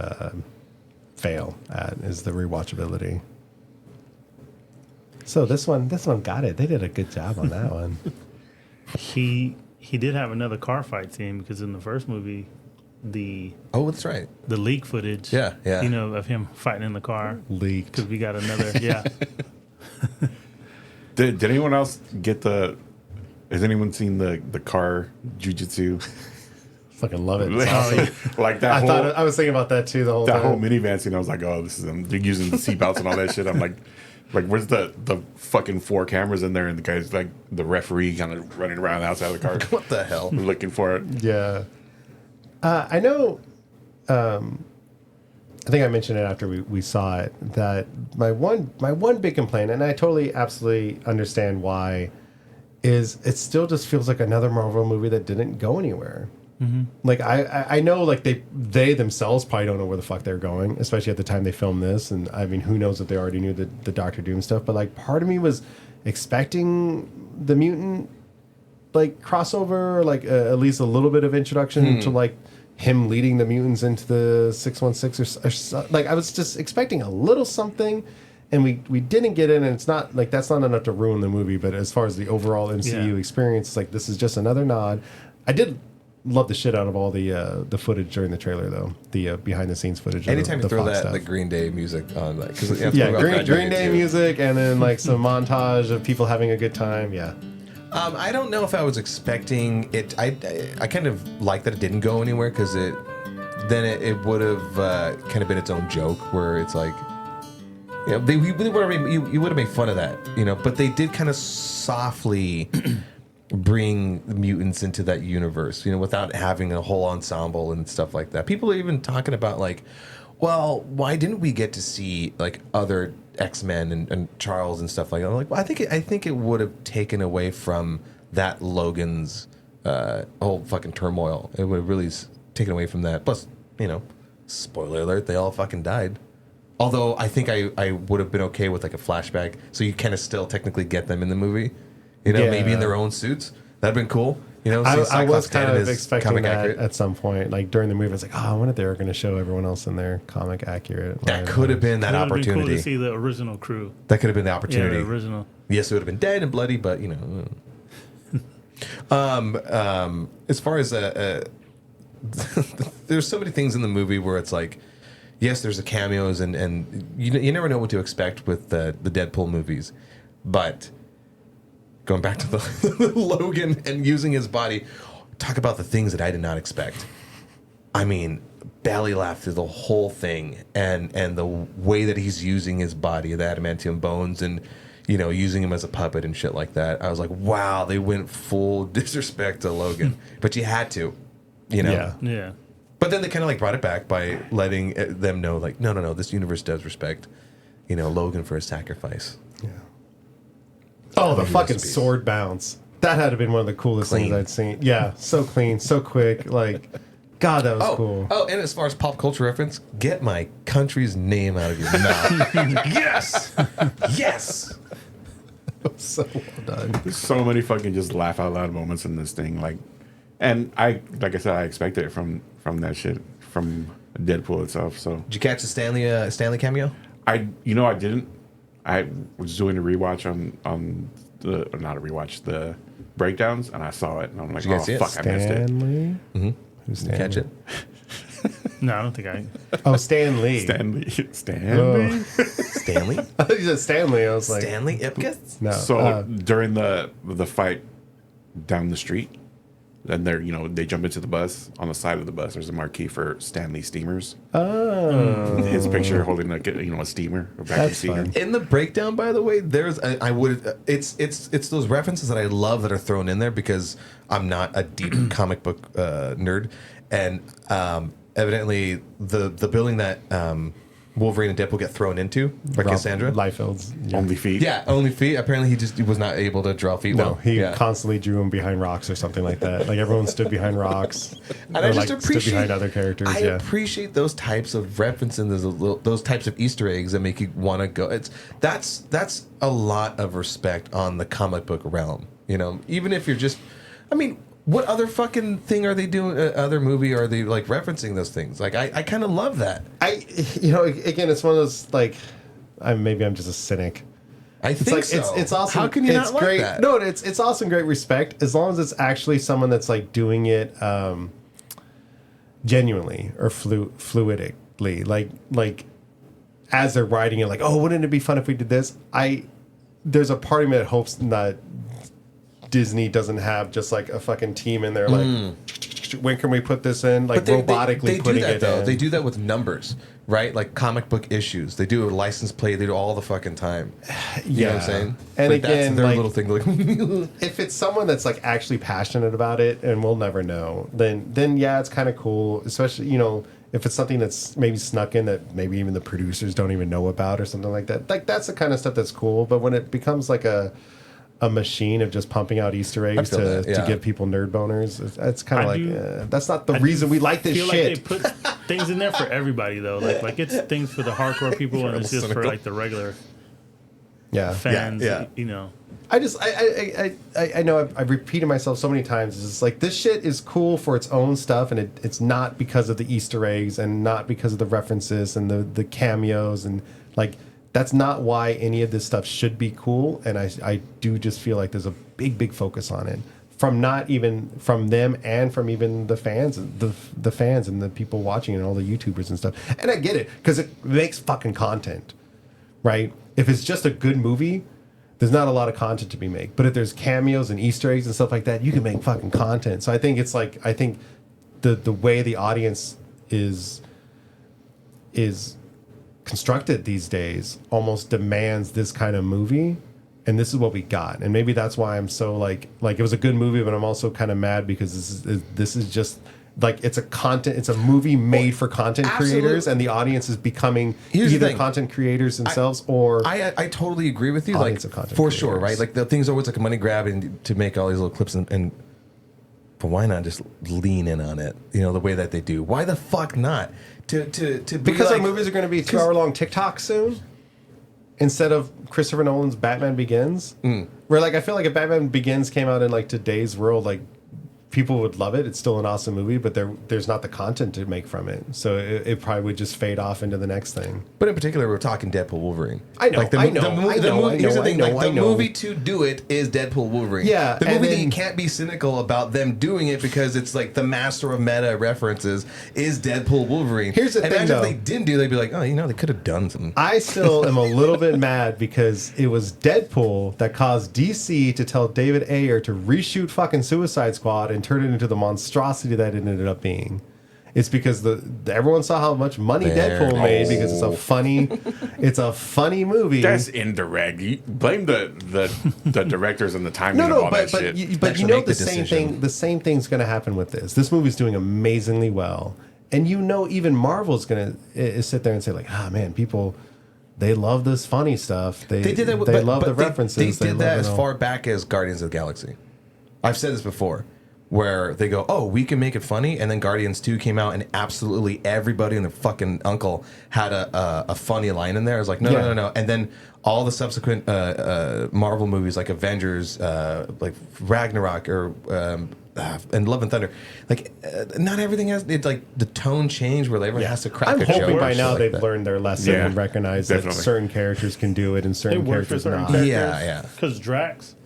fail at, is the rewatchability. So this one got it. They did a good job on that one. He did have another car fight scene because in the first movie, the that's right. leak footage, Yeah. you know, of him fighting in the car Leaked. because we got another, yeah. Did anyone else get the? Has anyone seen the car jujitsu? Fucking love it. It's Like, awesome. like that I whole thought I was thinking about that too the whole that time. whole minivan scene. I was like, oh, this is them. They're using the seatbelts and all that shit. I'm like, where's the fucking 4 cameras in there? And the guy's like the referee kind of running around outside of the car. What the hell? Looking for it. Yeah. I know. I think I mentioned it after we saw it that my one big complaint, and I totally absolutely understand why, is it still just feels like another Marvel movie that didn't go anywhere. Like I know like they themselves probably don't know where the fuck they're going, especially at the time they filmed this. And I mean, who knows if they already knew the Doctor Doom stuff? But like, part of me was expecting the mutant like crossover, like at least a little bit of introduction to like him leading the mutants into the 616 or so. Like I was just expecting a little something. And we didn't get in, and it's not like that's not enough to ruin the movie. But as far as the overall MCU experience, it's like this is just another nod. I did love the shit out of all the footage during the trailer, though. The behind the scenes footage. Anytime of you the throw Fox that stuff. the Green Day music on, like, cause Green Day music, and then like some montage of people having a good time. Yeah, I don't know if I was expecting it. I kind of like that it didn't go anywhere because it would have kind of been its own joke where it's like, you know, you would have made fun of that, you know, but they did kind of softly bring the mutants into that universe, you know, without having a whole ensemble and stuff like that. People are even talking about like, well, why didn't we get to see like other X-Men and Charles and stuff like that? I'm like, well, I think it would have taken away from that Logan's whole fucking turmoil. It would have really taken away from that. Plus, you know, spoiler alert, they all fucking died. Although I think I would have been okay with like a flashback, so you kind of still technically get them in the movie, you know, maybe in their own suits. That'd been cool, you know. I was kind of expecting comic that accurate. at some point, like during the movie. I was like, oh, I wonder if they were going to show everyone else in there comic accurate. That could have been that It would have been opportunity. cool to see the original crew. That could have been the Yeah, opportunity. the original. Yes, it would have been dead and bloody, but you know. As far as there's so many things in the movie where it's like, yes, there's the cameos and you never know what to expect with the Deadpool movies, but going back to the Logan and using his body, talk about the things that I did not expect. I mean, belly laugh through the whole thing, and the way that he's using his body, the adamantium bones, and you know, using him as a puppet and shit like that. I was like, wow, they went full disrespect to Logan, but you had to, you know. Yeah. Yeah. But then they kind of like brought it back by letting them know, like, no, this universe does respect, you know, Logan for his sacrifice. Yeah. Oh, the Maybe fucking recipes. sword bounce. That had to have been one of the coolest Clean. things I'd seen. Yeah, so clean, so quick. Like, God, that was cool. Oh, and as far as pop culture reference, get my country's name out of your mouth. Yes! Yes! So well done. There's so many fucking just laugh out loud moments in this thing. And like I said, I expected it from that shit, from Deadpool itself. So Did you catch the Stanley cameo? I didn't. I was doing a rewatch on the not a rewatch, the breakdowns, and I saw it, and I'm like, Did you guys oh see it? fuck, I missed it. Stanley? Mm-hmm. Who's Did you catch it? No, I don't think I. Oh, Stan Lee. Stanley. Oh. Stanley? I thought you said Stanley. I was like, Stanley Ipkiss? no. So during the fight down the street, and they jump into the bus. On the side of the bus, there's a marquee for Stanley Steamers. Oh. His picture holding a steamer, a vacuum That's steamer. fun. In the breakdown, by the way, there's it's those references that I love that are thrown in there because I'm not a deep comic book nerd, and evidently the building that Wolverine and Deadpool get thrown into by Cassandra. Liefeld's. Yeah. Only feet. Yeah, only feet. Apparently, he was not able to draw feet No, well. he Yeah. constantly drew him behind rocks or something like that. Like everyone stood behind rocks, And or I just like appreciate stood behind other characters. I Yeah, appreciate those types of references, those types of Easter eggs that make you want to go. That's a lot of respect on the comic book realm. You know, even if you're just, I mean, what other fucking thing are they doing? Other movie are they like referencing those things? Like I kind of love that. again, it's one of those like, maybe I'm just a cynic. I It's think like so. it's awesome. How can you it's not great. like that? No, it's awesome. Great respect as long as it's actually someone that's like doing it genuinely or fluidically, like as they're writing it, like, oh, wouldn't it be fun if we did this? There's a part of me that hopes that Disney doesn't have just like a fucking team in there, like, when can we put this in? Like, robotically they putting do that, it though. in. They do that with numbers, right? Like comic book issues. They do a license plate. They do all the fucking time. You know what I'm saying? And like, again, that's their like, little thing. Like, if it's someone that's like actually passionate about it, and we'll never know, then yeah, it's kind of cool. Especially, you know, if it's something that's maybe snuck in that maybe even the producers don't even know about or something like that. Like, that's the kind of stuff that's cool. But when it becomes like a machine of just pumping out Easter eggs feel that, to give people nerd boners, it's kind of like that's not the I reason do we like this feel shit. Like they put things in there for everybody though. Like it's things for the hardcore people and it's just for like the regular Yeah, fans. yeah. You know. I know I've repeated myself so many times. It's just like, this shit is cool for its own stuff, and it's not because of the Easter eggs and not because of the references and the cameos, and like, that's not why any of this stuff should be cool. And I do just feel like there's a big focus on it from not even from them and from even the fans, the fans and the people watching and all the YouTubers and stuff. And I get it because it makes fucking content, right? If it's just a good movie, there's not a lot of content to be made. But if there's cameos and Easter eggs and stuff like that, you can make fucking content. So I think it's like, I think the way the audience is constructed these days almost demands this kind of movie, and this is what we got. And maybe that's why I'm so like it was a good movie, but I'm also kind of mad because this is just like, it's a movie made for content creators, and the audience is becoming either content creators themselves or I totally agree with you. Like, audience of content for sure, creators. right? Like, the thing's always like a money grab and to make all these little clips and but why not just lean in on it? You know, the way that they do. Why the fuck not? To be because like, our movies are going to be 2-hour-long TikToks soon, instead of Christopher Nolan's Batman Begins. Where, like, I feel like if Batman Begins came out in like today's world, like, people would love it. It's still an awesome movie, but there's not the content to make from it, so it probably would just fade off into the next thing. But in particular, we're talking Deadpool Wolverine. I know, Like the, I know, the, mo- I the know, movie, I here's the know, thing, I know, like, the I know. movie to do it is Deadpool Wolverine. Yeah, the and movie that then- you can't be cynical about them doing it because it's like the master of meta references is Deadpool Wolverine. Here's the thing, imagine if though. they didn't do, they'd be like, oh, you know, they could have done something. I still am a little bit mad because it was Deadpool that caused DC to tell David Ayer to reshoot fucking Suicide Squad and turn it into the monstrosity that it ended up being. It's because everyone saw how much money There Deadpool it made is. because it's a funny movie. That's indirect. You blame the directors and the timing of all that shit. But Actually you know make the the same decision. thing. The same thing's going to happen with this. This movie's doing amazingly well, and you know even Marvel's going to sit there and say like, ah, man, people, they love this funny stuff. They They did that. They love the references. They did that love as it all. far back as Guardians of the Galaxy. I've said this before, where they go, "Oh, we can make it funny," and then Guardians 2 came out, and absolutely everybody and their fucking uncle had a funny line in there. I was like, no, and then all the subsequent Marvel movies, like Avengers, like Ragnarok, or and Love and Thunder, like not everything has it's like the tone change where everyone has to crack I'm a joke. hoping or by shit now like they've that. learned their lesson Yeah, and recognize definitely. that certain characters can do it and It certain works for characters certain not. characters. Yeah. Because Drax,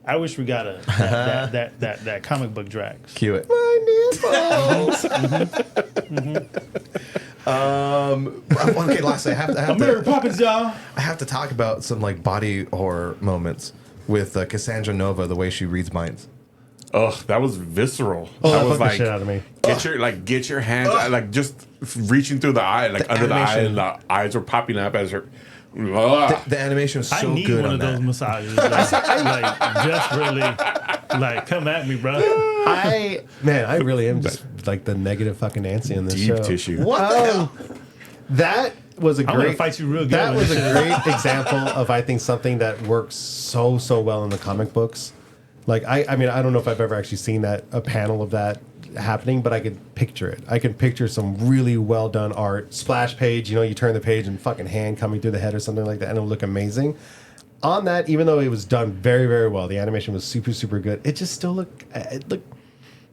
I wish we got that comic book Drax. Cue it. Okay, lastly, I have Mary to Poppins, y'all. I have to talk about some like body horror moments with Cassandra Nova, the way she reads minds. Ugh, that was visceral. Oh, that that was fucked the shit out of me. get your hands like just reaching through the eye, like under the eye, animation. and the eyes were popping up as her. The animation was I so need good one on of that. those massages. Like desperately, like come at me, bro. I really am just like the negative fucking Nancy in this Deep show. tissue. What the hell? That was a I'm gonna great fight you real good. That when was this a shit- great example of I think something that works so well in the comic books. Like I mean I don't know if I've ever actually seen a panel of that happening, but I could picture it. I can picture some really well done art, splash page. You know, you turn the page and fucking hand coming through the head or something like that, and it'll look amazing. On that, even though it was done very very well, the animation was super good. It just still looked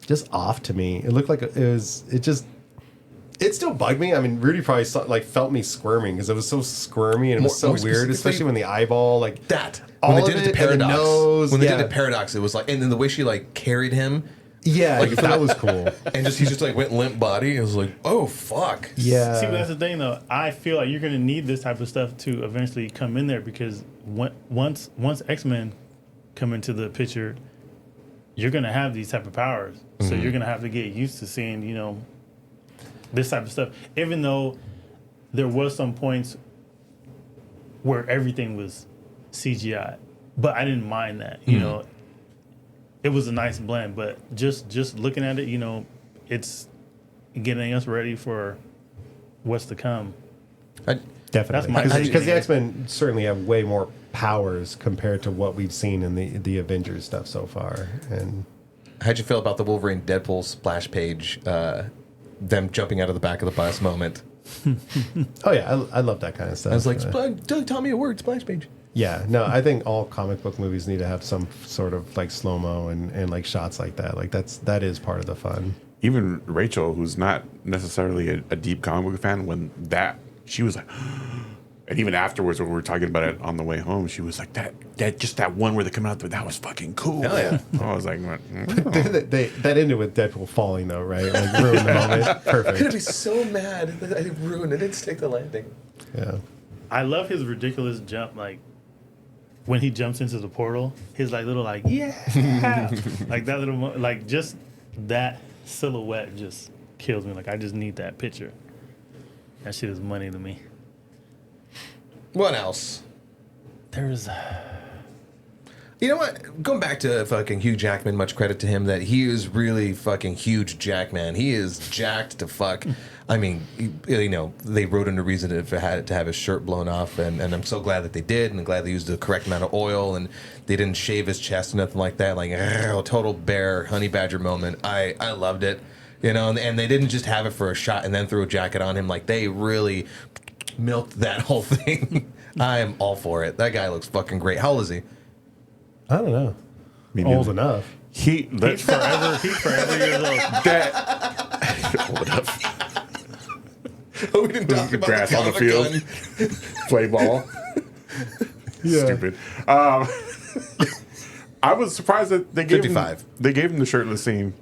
just off to me. It looked like it It still bugged me. I mean, Rudy probably felt me squirming because it was so squirmy and it was so More weird, specifically, especially when the eyeball that all when they of did it to it, and the Paradox. nose, When they yeah. did it to Paradox, it was like, and then the way she like carried him, Yeah, like, I thought that was cool. and he just like went limp body. It was like, oh fuck. Yeah. See, but that's the thing, though. I feel like you're going to need this type of stuff to eventually come in there because once X-Men come into the picture, you're going to have these type of powers. So you're going to have to get used to seeing, you know, this type of stuff. Even though there was some points where everything was CGI, but I didn't mind that. You know, it was a nice blend. But just looking at it, you know, it's getting us ready for what's to come. Definitely. That's my Because the X-Men certainly have way more powers compared to what we've seen in the Avengers stuff so far. And How'd you feel about the Wolverine Deadpool splash page? Them jumping out of the back of the bus moment. oh yeah, I love that kind of stuff. I was like, tell me a word, splash page. yeah, no, I think all comic book movies need to have some sort of like slow-mo and like shots like that. Like that is part of the fun. Even Rachel, who's not necessarily a deep comic book fan, when she was like, and even afterwards when we were talking about it on the way home, she was like, that one where they come out there, that was fucking cool. Hell yeah. I was like, that ended with Deadpool falling though, right? Like ruined the moment. I'm gonna Perfect. be so mad that I ruined it. Didn't stick the landing. Yeah. I love his ridiculous jump, like when he jumps into the portal, his like little like yeah, like that little like just that silhouette just kills me. Like I just need that picture. That shit is money to me. What else? There's You know what? Going back to fucking Hugh Jackman, much credit to him that he is really fucking huge Jackman. He is jacked to fuck. I mean, you know, they wrote in a reason to have his shirt blown off, and I'm so glad that they did, and I'm glad they used the correct amount of oil, and they didn't shave his chest or nothing like that. Like, a total bear, honey badger moment. I loved it. You know, and they didn't just have it for a shot and then throw a jacket on him. Like, they really milked that whole thing. I am all for it. That guy looks fucking great. How old is he? I don't know. Maybe Old enough. He's he's forever years old. old enough. Oh, we didn't talk about Grass on the gun. field. Play ball. Yeah. Stupid. I was surprised that they gave 55. him the shirtless scene.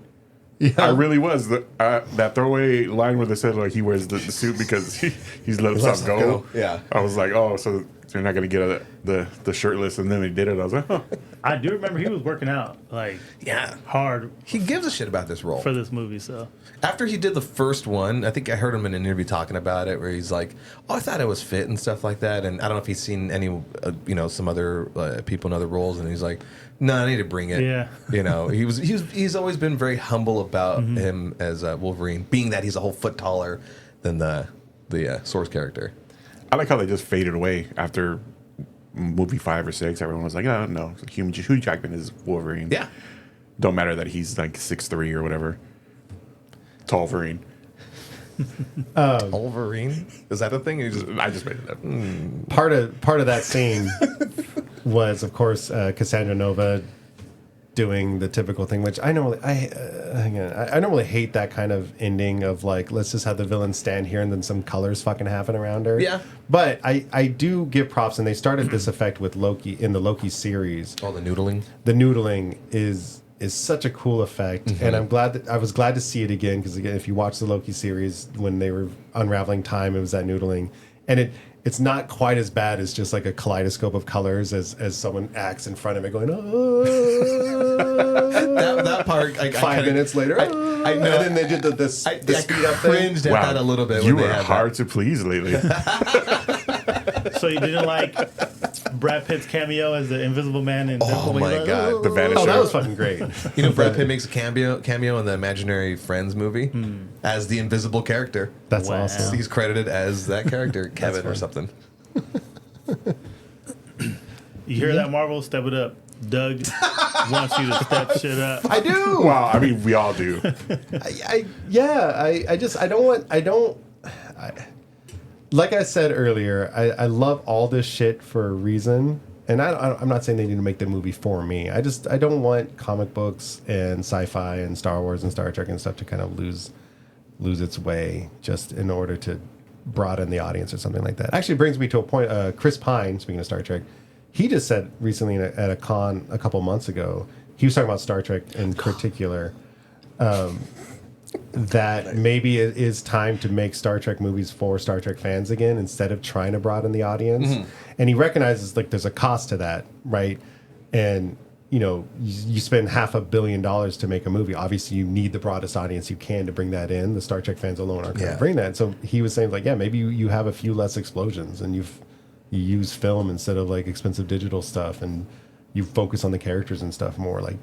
Yeah. I really was. That throwaway line where they said like he wears the suit because he's let himself go. Yeah. I was like, oh, so they're not going to get the shirtless, and then they did it. I was like, huh. I do remember he was working out like Yeah. hard He gives a shit about this role. for this movie. So After he did the first one, I think I heard him in an interview talking about it, where he's like, "Oh, I thought I was fit and stuff like that." And I don't know if he's seen any, some other people in other roles, and he's like, "No, I need to bring it." Yeah. You know, he's always been very humble about him as Wolverine, being that he's a whole foot taller than the Source character. I like how they just faded away after movie 5 or 6. Everyone was like, oh, no, Hugh Jackman is Wolverine. Yeah. Don't matter that he's like 6'3" or whatever. Tallverine. Wolverine, is that a thing? I just made it up. Part of that scene was, of course, Cassandra Nova doing the typical thing, which I normally hate that kind of ending of like, let's just have the villain stand here and then some colors fucking happen around her. Yeah. But I do give props, and they started this effect with Loki in the Loki series. Oh, the noodling. The noodling is such a cool effect, and I was glad to see it again, because again, if you watch the Loki series when they were unraveling time, it was that noodling, and it's not quite as bad as just like a kaleidoscope of colors as someone acts in front of it going, oh. that part. 5 minutes later, I know. and then they did the speed up thing. Cringed at that a little bit. You when were they had hard to please lately. So you didn't like Brad Pitt's cameo as the Invisible Man in Deadpool? Oh when my he's like, God, The Vanisher. Oh, that was fucking great. You know, Brad Pitt makes a cameo in the Imaginary Friends movie as the invisible character. That's Wow. awesome. He's credited as that character, Kevin or something. You hear that, Marvel? Step it up. Doug wants you to step shit up. I do. Well, I mean, we all do. Like I said earlier, I love all this shit for a reason, and I'm not saying they need to make the movie for me. I don't want comic books and sci-fi and Star Wars and Star Trek and stuff to kind of lose lose its way just in order to broaden the audience or something like that. Actually brings me to a point. Chris Pine, speaking of Star Trek, he just said recently at a con a couple months ago, he was talking about Star Trek in particular, that maybe it is time to make Star Trek movies for Star Trek fans again instead of trying to broaden the audience. And he recognizes like there's a cost to that, right? And you spend $500 million to make a movie. Obviously, you need the broadest audience you can to bring that in. The Star Trek fans alone aren't going to bring that. So he was saying like, yeah, maybe you have a few less explosions and you use film instead of like expensive digital stuff, and you focus on the characters and stuff more. Like,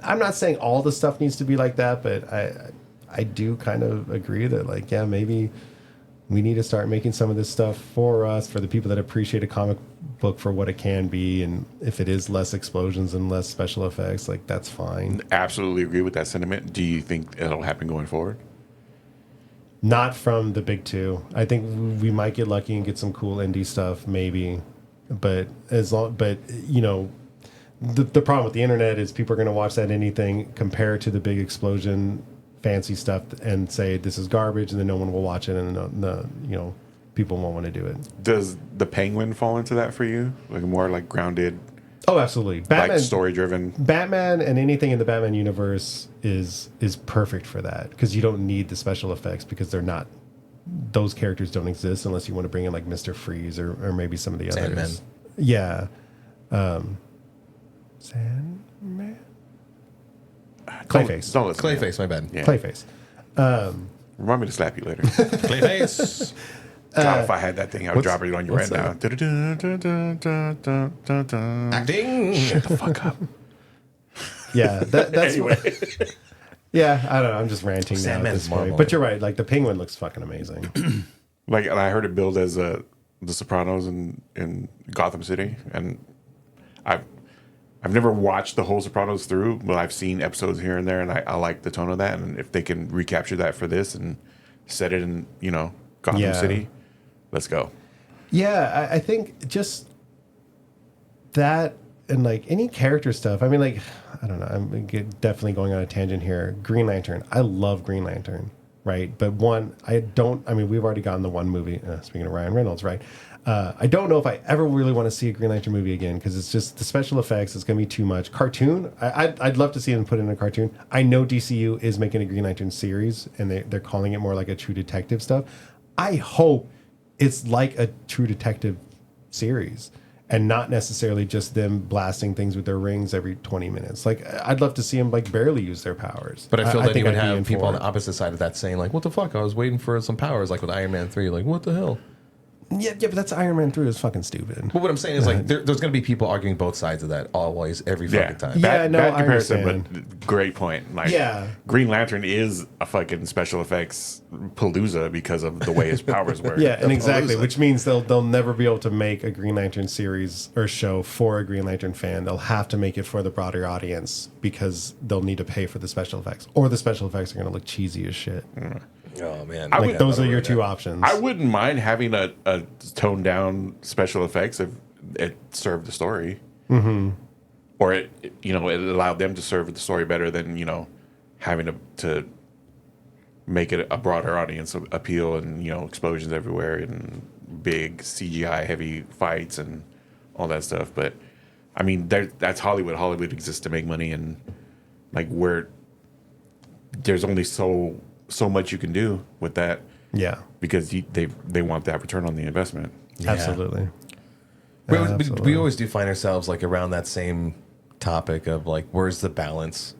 I'm not saying all the stuff needs to be like that, but I do kind of agree that like, yeah, maybe we need to start making some of this stuff for us, for the people that appreciate a comic book for what it can be. And if it is less explosions and less special effects, like that's fine. Absolutely agree with that sentiment. Do you think it'll happen going forward? Not from the big two. I think we might get lucky and get some cool indie stuff, maybe. But the problem with the internet is people are going to watch that anything, compare it to the big explosion, fancy stuff, and say this is garbage, and then no one will watch it, and people won't want to do it. Does the Penguin fall into that for you? Like more like grounded? Oh, absolutely. Batman, like story driven. Batman and anything in the Batman universe is perfect for that, because you don't need the special effects, because they're not. Those characters don't exist unless you want to bring in like Mr. Freeze or maybe some of the Sandman. others. Yeah. Sandman. Clayface. Don't listen to Clayface, my bad. Yeah. Clayface. Remind me to slap you later. Clayface. God, if I had that thing, I would drop it on you right now. Acting. Shut the fuck up. Yeah, that's Anyway. yeah. I don't know. I'm just ranting now at Sandman's this point. Marvel. But you're right. Like the Penguin looks fucking amazing. Like, and I heard it billed as The Sopranos in Gotham City, and I've never watched the whole Sopranos through, but I've seen episodes here and there, and I like the tone of that. And if they can recapture that for this and set it in, Gotham City, let's go. Yeah, I think just that and like any character stuff. I mean, like, I don't know. I'm definitely going on a tangent here. Green Lantern. I love Green Lantern, right? But we've already gotten the one movie. Speaking of Ryan Reynolds, right? I don't know if I ever really want to see a Green Lantern movie again, because it's just the special effects. It's going to be too much. Cartoon. I'd love to see them put in a cartoon. I know DCU is making a Green Lantern series, and they're calling it more like a True Detective stuff. I hope it's like a True Detective series and not necessarily just them blasting things with their rings every 20 minutes. Like, I'd love to see them like barely use their powers. But I feel that think you would I'd be in have people for on the it. opposite side of that saying like, what the fuck? I was waiting for some powers, like with Iron Man 3. Like, what the hell? Yeah, but that's Iron Man 3 is fucking stupid. But what I'm saying is like, there's going to be people arguing both sides of that always, every fucking time. Yeah. Bad, no, bad I comparison, understand. but great point. Like, Yeah. Green Lantern is a fucking special effects palooza because of the way his powers work. Yeah, and exactly, Palooza. which means they'll never be able to make a Green Lantern series or show for a Green Lantern fan. They'll have to make it for the broader audience because they'll need to pay for the special effects, or the special effects are going to look cheesy as shit. Oh man, Like those are your two options. I wouldn't mind having a toned down special effects if it served the story, or it allowed them to serve the story better than having to make it a broader audience appeal and explosions everywhere and big CGI heavy fights and all that stuff. But I mean, that's Hollywood. Hollywood exists to make money, and like there's only so much you can do with that. Yeah, Because they want that return on the investment. Yeah. absolutely. We always do find ourselves like around that same topic of like, where's the balance?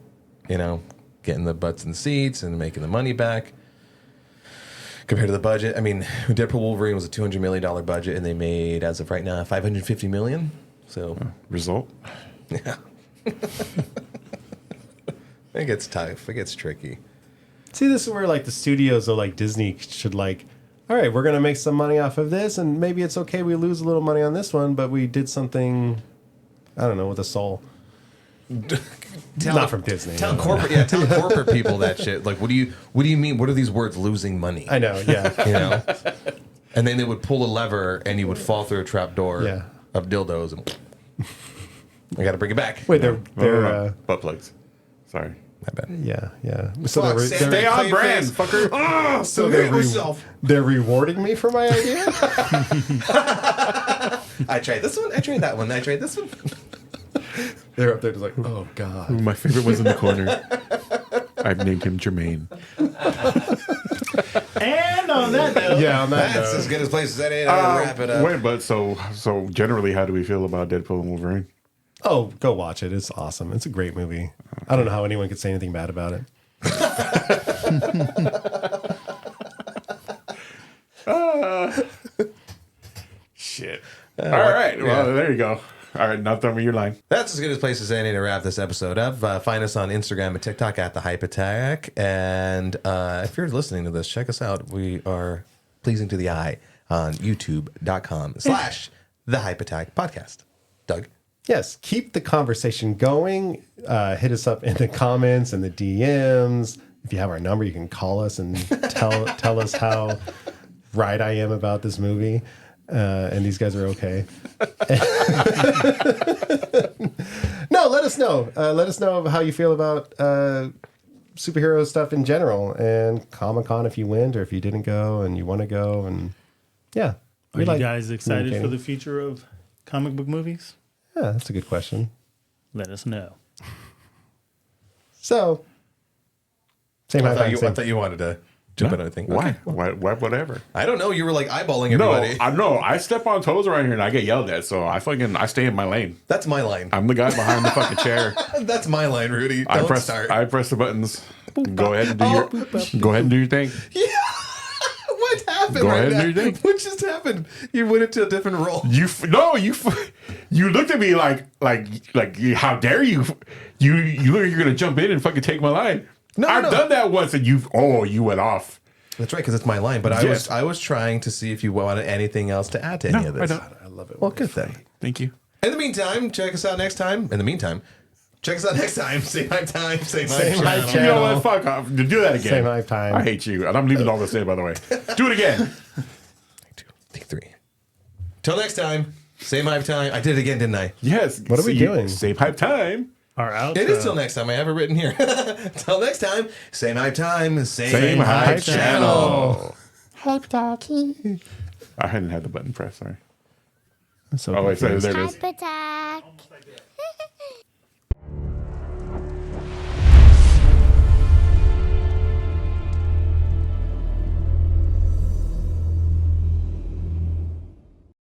Getting the butts in the seats and making the money back compared to the budget. I mean, Deadpool Wolverine was a $200 million budget, and they made, as of right now, $550 million. So Result? yeah, it gets tough. It gets tricky. See, this is where like the studios or like Disney should like, all right, we're gonna make some money off of this, and maybe it's okay we lose a little money on this one, but we did something, I don't know, with a soul. Not from Disney. Tell corporate people that shit. Like, what do you mean? What are these words? Losing money? I know, yeah. And then they would pull a lever, and you would fall through a trap door Yeah. of dildos, and I got to bring it back. Wait, they're Butt plugs. Sorry. My bad. Yeah. So Fuck, Sam, Stay on Clayface. brand, fucker. so Hate myself. they're rewarding me for my idea. I tried this one. I tried that one. I tried this one. They're up there just like, oh god. My favorite one's in the corner. I've named him Jermaine. And on that note, Yeah, on that That's note. as good as place as any. Wrap it up. Wait, but so generally, how do we feel about Deadpool and Wolverine? Oh, go watch it. It's awesome. It's a great movie. I don't know how anyone could say anything bad about it. Shit. All right. Well, there you go. All right, now throw me your line. That's as good as place as any to wrap this episode up. Find us on Instagram and TikTok at The Hype Attack. And if you're listening to this, check us out. We are pleasing to the eye on youtube.com/The Hype Attack Podcast. Doug? Yes, keep the conversation going. Hit us up in the comments and the DMs. If you have our number, you can call us and tell us how right I am about this movie. And these guys are okay. No, let us know. Let us know how you feel about superhero stuff in general, and Comic-Con if you went or if you didn't go and you want to go. And yeah, are you guys excited for the future of comic book movies? Yeah, that's a good question. Let us know. So, same I time. thought you wanted to jump in anything. Why? Okay. Why? Whatever. I don't know. You were like eyeballing No, everybody. I step on toes around here and I get yelled at, so I stay in my lane. That's my line. I'm the guy behind the fucking chair. That's my line, Rudy. I Don't press start. I press the buttons. Go ahead and do your thing. Yeah. What happened Go right ahead and now? do your thing. What just happened? You went into a different role. You looked at me like how dare you? You look like you're gonna jump in and fucking take my line. No, I've no. done that once, and you went off. That's right, because it's my line. But Yes. I was trying to see if you wanted anything else to add to any of this. I don't. I love it. Well, good thing. Thank you. In the meantime, check us out next time. In the meantime, check us out next time. Same time, same Same hype hype channel. You know what? Fuck off. Do that again. Same hype time. I hate you, and I'm leaving all this in. By the way, do it again. Take 3. Till next time, same hype time. I did it again, didn't I? Yes. What are we doing? Same hype time. Our outro. It is till next time. I have it written here. Till next time, same hype time, Same hype channel. Hype Talkie. I hadn't had the button pressed. Sorry. So Oh wait, sorry, there it is. Hype Attack.